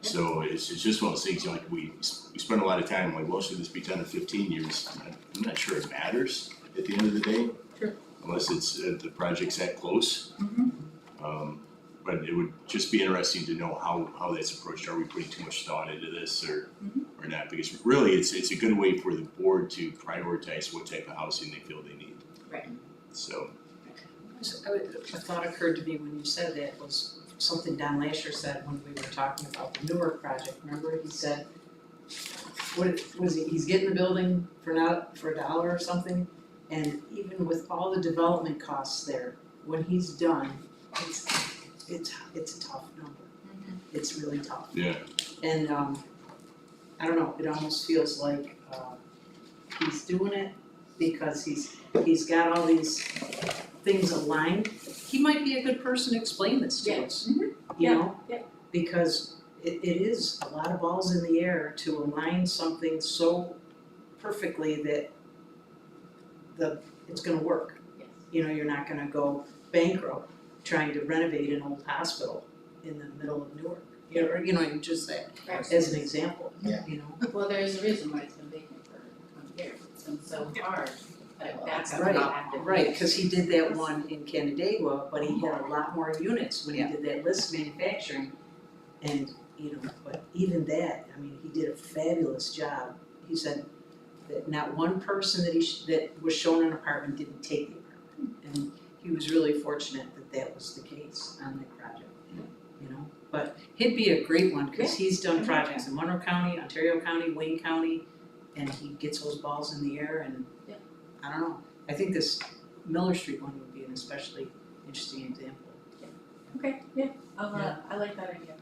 S7: So it's just one of those things, you know, like, we spend a lot of time, like, well, should this be 10 or 15 years? I'm not sure it matters at the end of the day.
S10: Sure.
S7: Unless it's, the project's that close. But it would just be interesting to know how that's approached. Are we putting too much thought into this or not? Because really, it's a good way for the board to prioritize what type of housing they feel they need.
S10: Right.
S7: So,
S5: A thought occurred to me when you said that was something Don Lasher said when we were talking about the Newark project. Remember, he said, he's getting the building for $1 or something, and even with all the development costs there, when he's done, it's a tough number. It's really tough.
S7: yeah,
S5: And I don't know, it almost feels like he's doing it because he's got all these things aligned. He might be a good person to explain this to us, you know?
S10: Yeah.
S5: Because it is a lot of balls in the air to align something so perfectly that it's gonna work.
S10: Yes.
S5: You know, you're not gonna go bankrupt trying to renovate an old hospital in the middle of Newark. You know, you just say,
S10: Right.
S5: as an example,
S4: Yeah.
S5: you know?
S10: Well, there's a reason why it's been vacant for 20 years. It's been so hard, but that's the
S5: Right,
S10: active.
S5: Right, cause he did that one in Canandaigua, but he had a lot more units when he did that list manufacturing. And, you know, but even that, I mean, he did a fabulous job. He said that not one person that was shown an apartment didn't take the apartment. And he was really fortunate that was the case on that project, you know? But he'd be a great one, cause he's done projects in Monroe County, Ontario County, Wayne County, and he gets those balls in the air and
S10: Yeah.
S5: I don't know. I think this Miller Street one would be an especially interesting example.
S10: Okay, yeah,
S5: Yeah.
S10: I like that idea.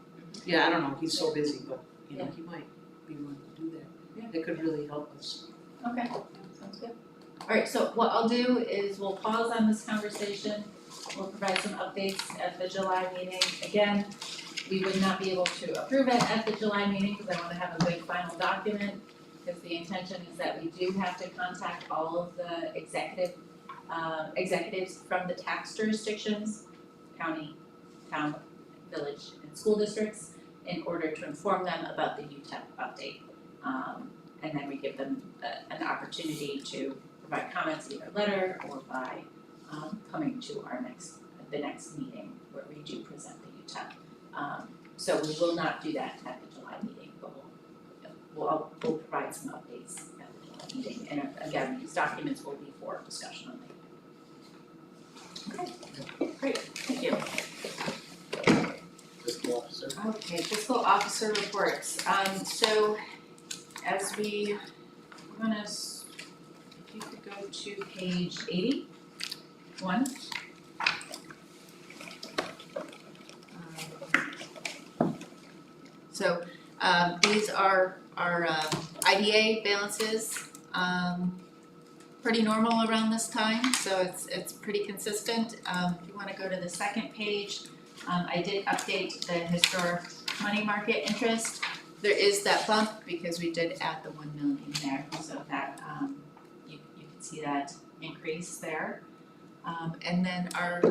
S5: Yeah, I don't know, he's so busy, but you know, he might be willing to do that.
S10: Yeah.
S5: It could really help us.
S10: Okay, sounds good. Alright, so what I'll do is we'll pause on this conversation, we'll provide some updates at the July meeting. Again, we would not be able to approve it at the July meeting because I wanna have a good final document. Because the intention is that we do have to contact all of the executives from the tax jurisdictions, county, town, village, and school districts, in order to inform them about the UTEP update. And then we give them an opportunity to provide comments either letter or by coming to the next meeting where we do present the UTEP. So we will not do that at the July meeting, but we'll provide some updates at the July meeting. And again, these documents will be for discussion only. Okay, great, thank you.
S4: Fiscal officer.
S10: Okay, fiscal officer reports, so as we, I'm gonna, if you could go to page 81. So, these are our IDA balances, pretty normal around this time, so it's pretty consistent. If you wanna go to the second page, I did update the historic money market interest. There is that bump because we did add the 1 million there, so that, you can see that increase there. And then our,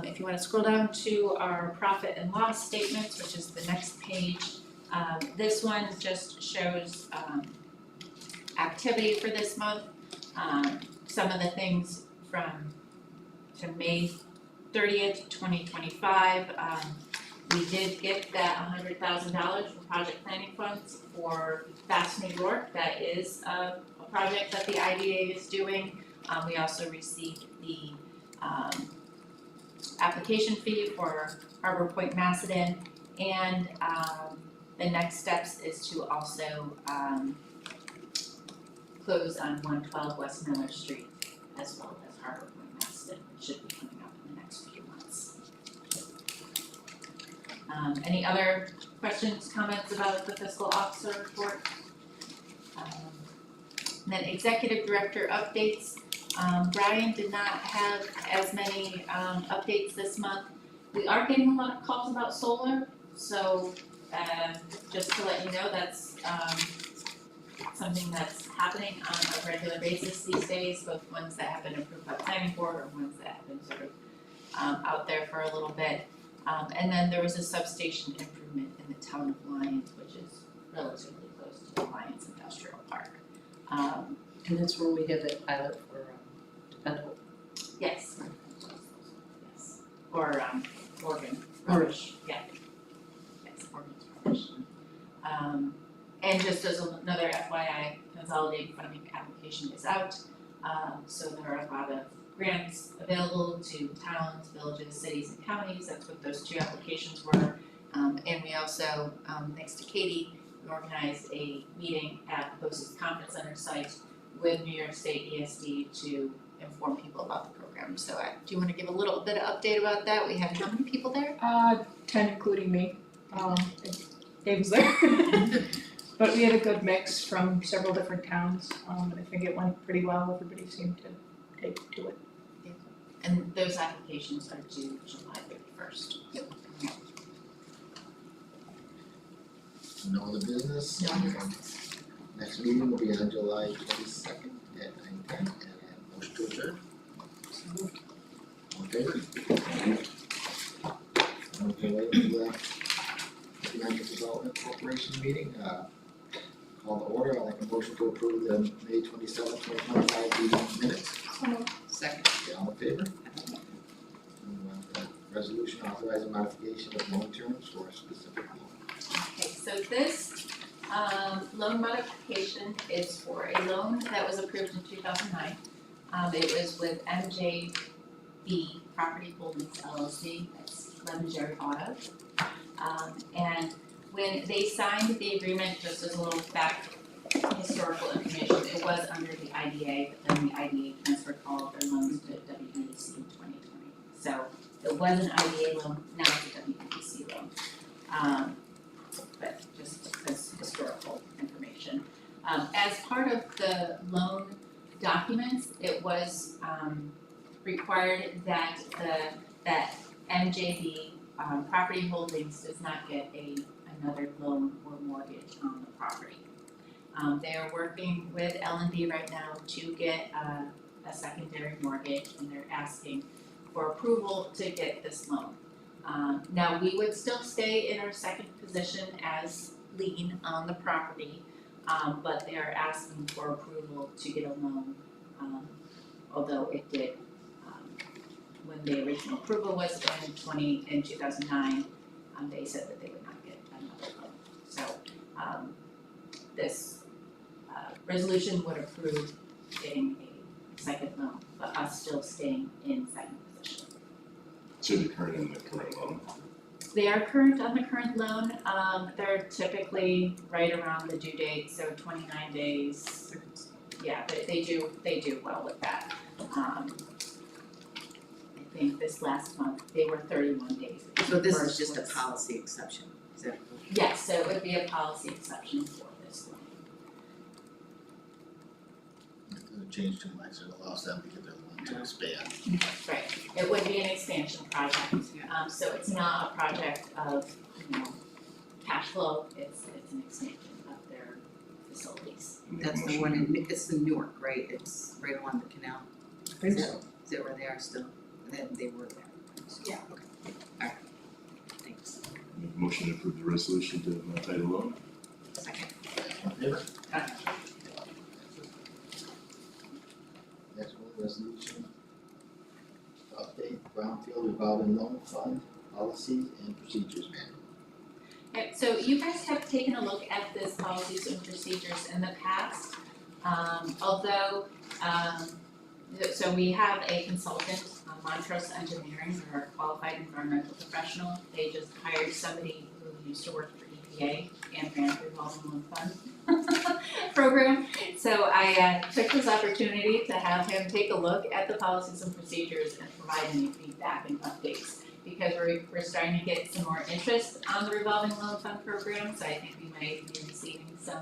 S10: if you wanna scroll down to our profit and loss statements, which is the next page, this one just shows, activity for this month. Some of the things to May 30th, 2025, we did get that $100,000 from project planning funds for Fast New York. That is a project that the IDA is doing. We also received the application fee for Harbor Point Macedon, and the next steps is to also close on 112 West Miller Street as well as Harbor Point Macedon, which should be coming up in the next few months. Any other questions, comments about the fiscal officer report? And then executive director updates. Brian did not have as many updates this month. We are getting a lot of calls about solar, so just to let you know, that's something that's happening on a regular basis these days, both ones that have been approved by planning board or ones that have been sort of out there for a little bit. And then there was a substation improvement in the town of Lyons, which is relatively close to the Lyons Industrial Park.
S5: And that's where we have that pilot for Dependable.
S10: Yes. Yes. Or Morgan.
S5: Rubbish.
S10: Yeah. Yes, Morgan's rubbish. And just as another FYI, consolidated funding application is out. So there are a lot of grants available to towns, villages, cities, and counties. That's what those two applications were. And we also, thanks to Katie, we organized a meeting at the BOCES Conference Center site with New York State ESD to inform people about the program. So do you want to give a little bit of update about that? We had how many people there?
S6: 10 including me, Dave was there. But we had a good mix from several different towns, and I think it went pretty well, everybody seemed to take to it.
S10: And those applications are due July 31st. Yep.
S4: No other business?
S10: No other business.
S4: Next meeting will be on July 22nd at 9:10, and a motion to adjourn. All in favor? Okay, the Economic Development Corporation meeting, call to order. I'll make a motion to approve the May 27th, 2025 meeting minutes.
S9: Second.
S4: Okay, all in favor? Resolution authorizing modification of loan terms for a specific loan.
S10: Okay, so this loan modification is for a loan that was approved in 2009. It was with MJB Property Holdings LLC, that's Lemonberry Auto. And when they signed the agreement, just as a little
S1: historical information, it was under the IDA, but then the IDA transferred all of their loans to WEDC in 2020. So it was an IDA loan, now it's a WEDC loan. But just as historical information. As part of the loan documents, it was required that that MJB Property Holdings does not get another loan or mortgage on the property. They are working with L&D right now to get a secondary mortgage, and they're asking for approval to get this loan. Now, we would still stay in our second position as lien on the property, but they are asking for approval to get a loan, although it did, when the original approval was in 2009, they said that they would not get another loan. So, this resolution would approve getting a second loan, but us still staying in second position.
S7: So the current and the current loan.
S1: They are current on the current loan, they're typically right around the due date, so 29 days. Yeah, they do well with that. I think this last month, they were 31 days.
S9: So this is
S1: First
S9: just a
S1: was-
S9: policy exception, is that?
S1: Yes, so it would be a policy exception for this loan.
S4: It doesn't change too much, it allows them to get their loan to expand.
S1: Right, it would be an expansion project, so it's not a project of, cash flow, it's an expansion of their facilities.
S9: That's the one in, it's in Newark, right? It's right along the canal.
S8: I think so.
S9: Is that where they are still? They were there. Yeah. Okay, alright. Thanks.
S7: Make a motion to approve the resolution to title loan.
S9: Second.
S4: All in favor? Next one, resolution. Update Brownfield revolving loan fund policies and procedures manual.
S1: Yep, so you guys have taken a look at this policies and procedures in the past, although, so we have a consultant, Montrose Engineering, they're a qualified environmental professional. They just hired somebody who used to work for EPA and ran the revolving loan fund program. So I took this opportunity to have him take a look at the policies and procedures and provide any feedback and updates. Because we're starting to get some more interest on the revolving loan fund program, so I think we might be receiving some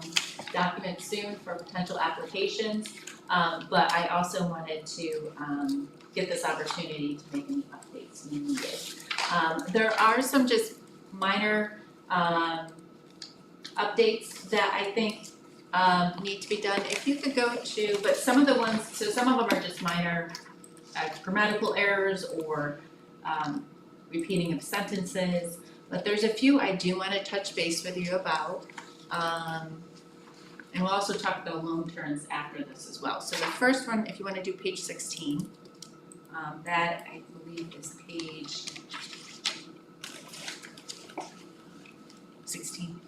S1: documents soon for potential applications. But I also wanted to get this opportunity to make any updates needed. There are some just minor updates that I think need to be done. If you could go to, but some of the ones, so some of them are just minor grammatical errors or repeating of sentences, but there's a few I do wanna touch base with you about. And we'll also talk about loan terms after this as well. So the first one, if you wanna do page 16, that I believe is page 16.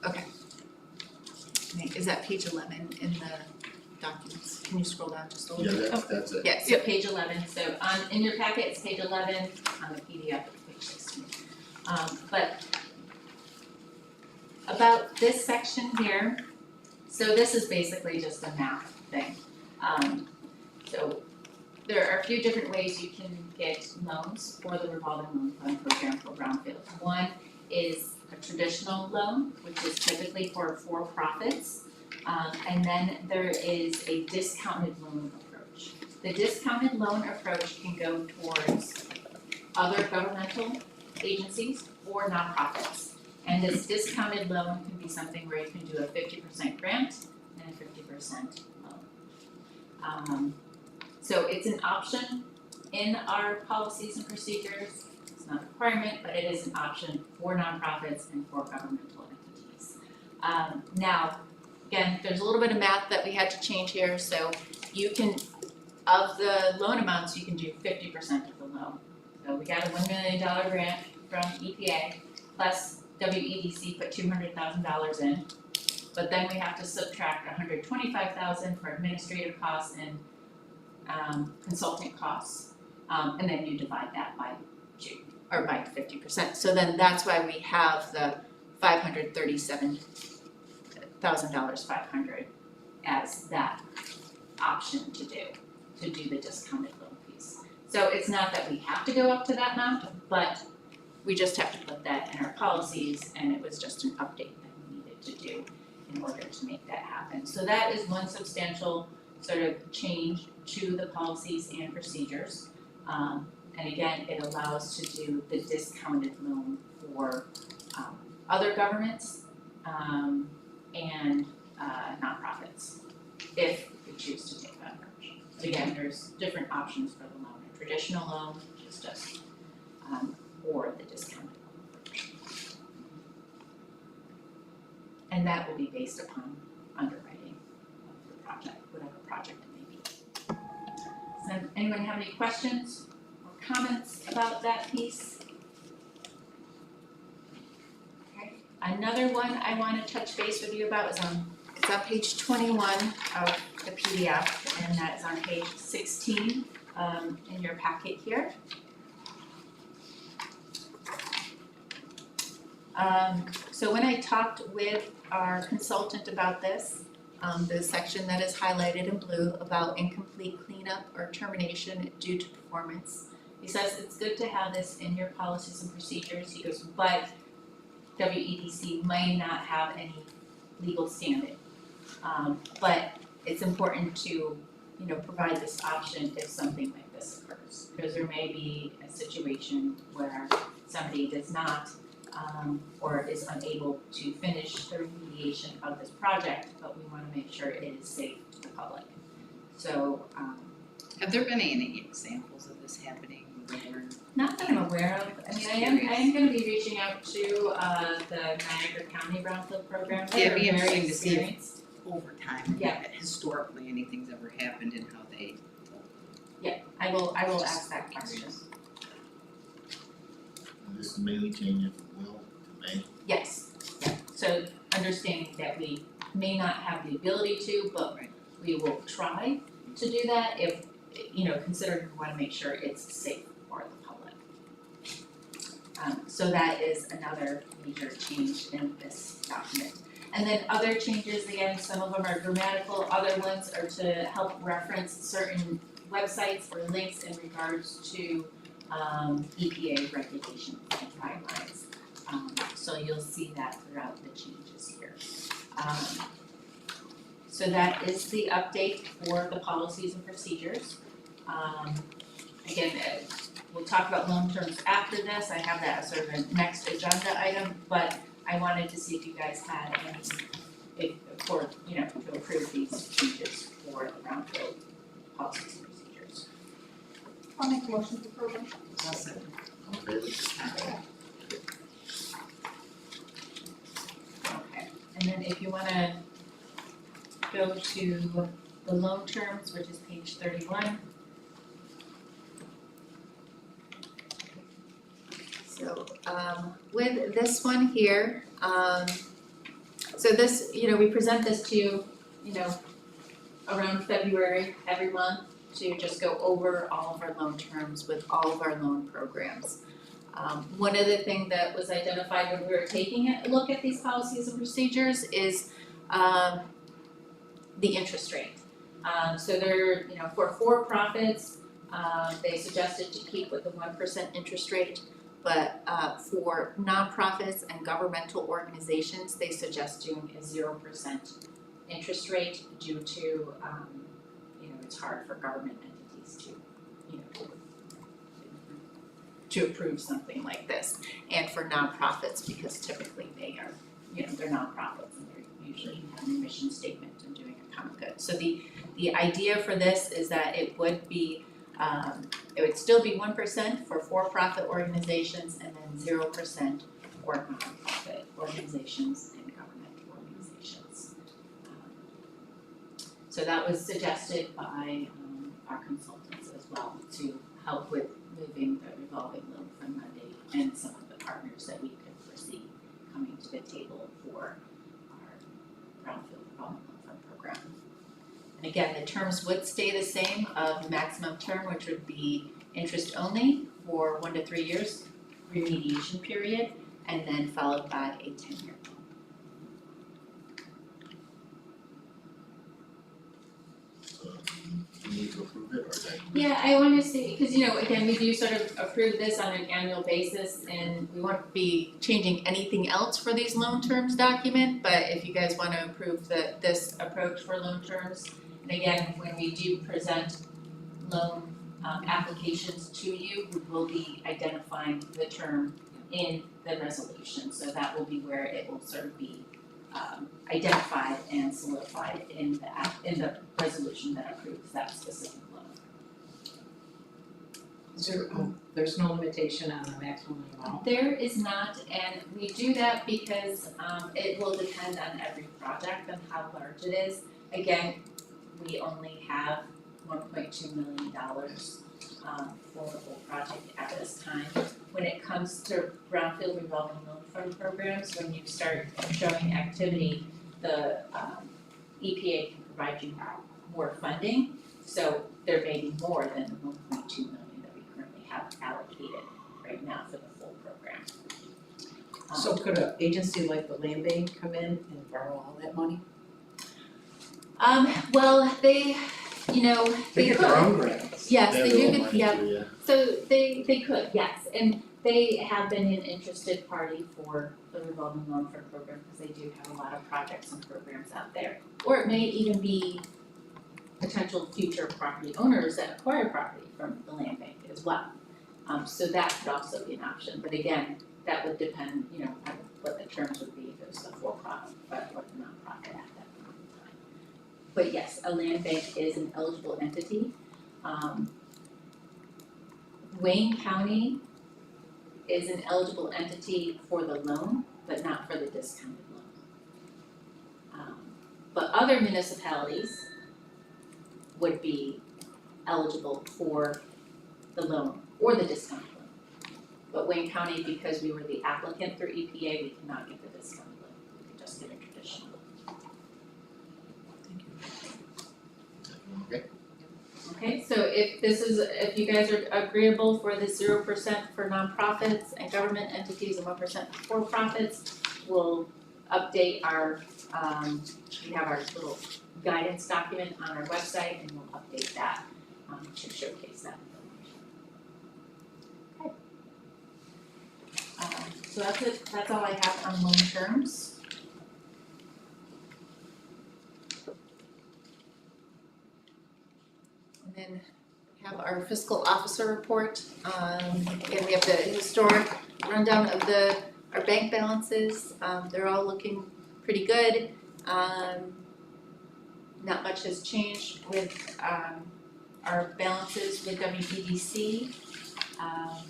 S1: Okay. Is that page 11 in the documents? Can you scroll down just a little bit?
S4: That's it.
S1: Yes, so page 11, so in your packet, it's page 11, on the PDF, it's page 16. But about this section here, so this is basically just a math thing. So there are a few different ways you can get loans for the revolving loan fund program for Brownfield. One is a traditional loan, which is typically for profits. And then there is a discounted loan approach. The discounted loan approach can go towards other governmental agencies or nonprofits. And this discounted loan can be something where you can do a 50% grant and a 50% loan. So it's an option in our policies and procedures. It's not a requirement, but it is an option for nonprofits and for governmental entities. Now, again, there's a little bit of math that we had to change here, so you can, of the loan amounts, you can do 50% of the loan. So we got a $1 million grant from EPA, plus WEDC put $200,000 in, but then we have to subtract $125,000 for administrative costs and consultant costs, and then you divide that by 50%. So then that's why we have the $537 $500 as that option to do the discounted loan piece. So it's not that we have to go up to that amount, but we just have to put that in our policies, and it was just an update that we needed to do in order to make that happen. So that is one substantial sort of change to the policies and procedures. And again, it allows to do the discounted loan for other governments and nonprofits, if we choose to take that approach. Again, there's different options for the loan, a traditional loan, which is just, or the discounted loan approach. And that will be based upon underwriting of the project, whatever project it may be. So anyone have any questions or comments about that piece? Okay, another one I wanna touch base with you about is it's on page 21 of the PDF, and that's on page 16 in your packet here. So when I talked with our consultant about this, the section that is highlighted in blue about incomplete cleanup or termination due to performance, he says it's good to have this in your policies and procedures. He goes, but WEDC might not have any legal standing. But it's important to, provide this option if something like this occurs. Because there may be a situation where somebody does not or is unable to finish the remediation of this project, but we wanna make sure it is safe to the public. So,
S9: Have there been any examples of this happening where
S1: not that I'm aware of, I am gonna be reaching out to the Niagara County Brownfield Program.
S9: Yeah, it'd be
S1: They're very
S9: interesting to see if-
S1: experienced.
S9: over time,
S1: Yeah.
S9: historically, anything's ever happened and how they
S1: I will ask that question.
S4: And this is mainly changing from will to may.
S1: Yes, yeah, so understanding that we may not have the ability to, but
S9: Right.
S1: we will try to do that if, considering we wanna make sure it's safe for the public. So that is another major change in this document. And then other changes, again, some of them are grammatical, other ones are to help reference certain websites or links in regards to EPA regulations and guidelines. So you'll see that throughout the changes here. So that is the update for the policies and procedures. Again, we'll talk about loan terms after this, I have that as sort of a next agenda item, but I wanted to see if you guys had any, to approve these changes for the brownfield policies and procedures.
S6: I'll make a motion to approve them.
S9: also
S4: All in favor?
S1: Okay, and then if you wanna go to the loan terms, which is page 31. So, with this one here, so this, we present this to you, around February every month to just go over all of our loan terms with all of our loan programs. One other thing that was identified when we were taking a look at these policies and procedures is the interest rate. So they're, for-profits, they suggested to keep with the 1% interest rate. But for nonprofits and governmental organizations, they suggest doing a 0% interest rate due to, it's hard for government entities to approve something like this. And for nonprofits, because typically they are, they're nonprofits and they're usually having a mission statement and doing a common good. So the idea for this is that it would be it would still be 1% for-profit organizations and then 0% for nonprofit organizations and government organizations. So that was suggested by our consultants as well to help with moving the revolving loan fund Monday and some of the partners that we could foresee coming to the table for our brownfield revolving loan fund program. And again, the terms would stay the same of maximum term, which would be interest only for 1 to 3 years, remediation period, and then followed by a 10-year loan.
S4: approve it, or is that?
S1: Yeah, I wanna say, cause again, we do sort of approve this on an annual basis and we won't be changing anything else for these loan terms document, but if you guys wanna approve this approach for loan terms, and again, when we do present loan applications to you, we will be identifying the term in the resolution, so that will be where it will sort of be identified and solidified in the resolution that approves that specific loan.
S5: Is there, there's no limitation on the maximum amount?
S1: There is not, and we do that because it will depend on every project and how large it is. Again, we only have $1.2 million for the whole project at this time. When it comes to brownfield revolving loan fund programs, when you start showing activity, the EPA can provide you more funding. So there may be more than the 1.2 million that we currently have allocated right now for the full program.
S5: So could an agency like the land bank come in and borrow all that money?
S1: Well, they
S8: They get their own grants.
S1: Yes,
S4: They
S1: they
S4: have
S1: do
S4: their own
S1: get,
S4: money
S1: yeah,
S4: too, yeah.
S1: so they could, yes, and they have been an interested party for the revolving loan fund program, because they do have a lot of projects and programs out there. Or it may even be potential future property owners that acquire property from the land bank as well. So that could also be an option, but again, that would depend, on what the terms would be if it was a for-profit, or the nonprofit at that point in time. But yes, a land bank is an eligible entity. Wayne County is an eligible entity for the loan, but not for the discounted loan. But other municipalities would be eligible for the loan or the discounted loan. But Wayne County, because we were the applicant through EPA, we cannot get the discounted loan, we could just get a traditional loan.
S4: Okay.
S1: Okay, so if you guys are agreeable for the 0% for nonprofits and government entities and 1% for profits, we'll update our, we have our little guidance document on our website and we'll update that to showcase that information. Okay. So that's it, that's all I have on loan terms. And then have our fiscal officer report. Again, we have the historic rundown of our bank balances. They're all looking pretty good. Not much has changed with our balances with WEDC. I'm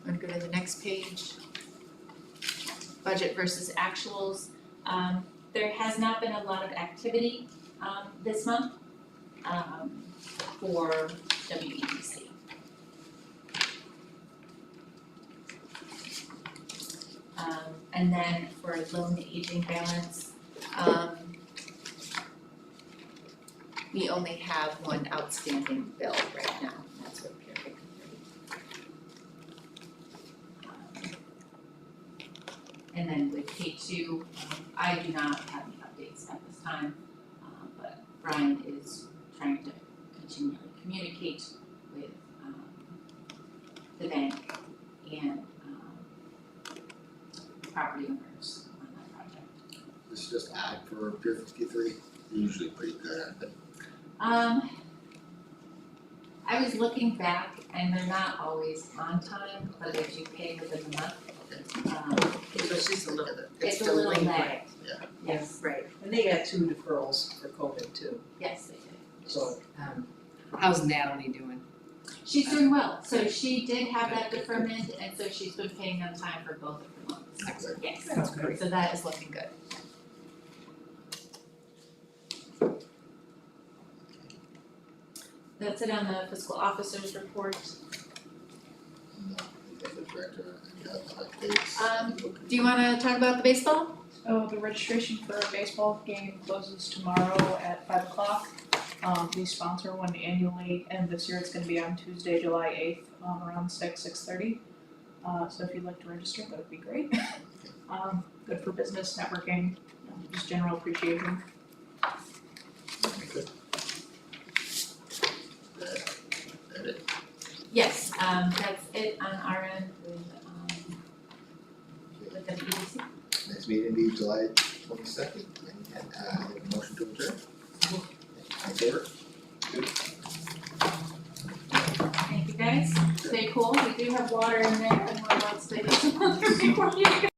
S1: gonna go to the next page. Budget versus actuals. There has not been a lot of activity this month for WEDC. And then for loan aging balance, we only have one outstanding bill right now, and that's with Pure Victory. And then with K2, I do not have any updates at this time, but Brian is trying to continually communicate with the bank and property owners on that project.
S4: This is just odd for Pier 53, usually pretty good at it.
S1: I was looking back and they're not always on time, but if you pay within the month,
S9: It's just a little,
S1: it's a little
S9: delinquent.
S1: lagged.
S4: Yeah.
S1: Yes,
S5: Right, and they got 2 deferrals for COVID too,
S1: yes, they did.
S5: so,
S9: How's Natalie doing?
S1: She's doing well, so she did have that deferment, and so she's been paying on time for both of her months.
S4: Excellent.
S1: Yes,
S8: That's great.
S1: so that is looking good. That's it on the fiscal officer's report.
S4: No, executive director, any other updates?
S10: Do you wanna talk about the baseball?
S11: Oh, the registration for a baseball game closes tomorrow at 5 o'clock. We sponsor one annually, and this year it's gonna be on Tuesday, July 8th, around 6:30. So if you'd like to register, that would be great. Good for business, networking, just general appreciation.
S4: Good.
S1: Yes, that's it on our end with WEDC.
S4: Next meeting will be July 22nd, and a motion to adjourn. All in favor?
S1: Thank you guys, stay cool, we do have water in there and we're allowed to stay there before you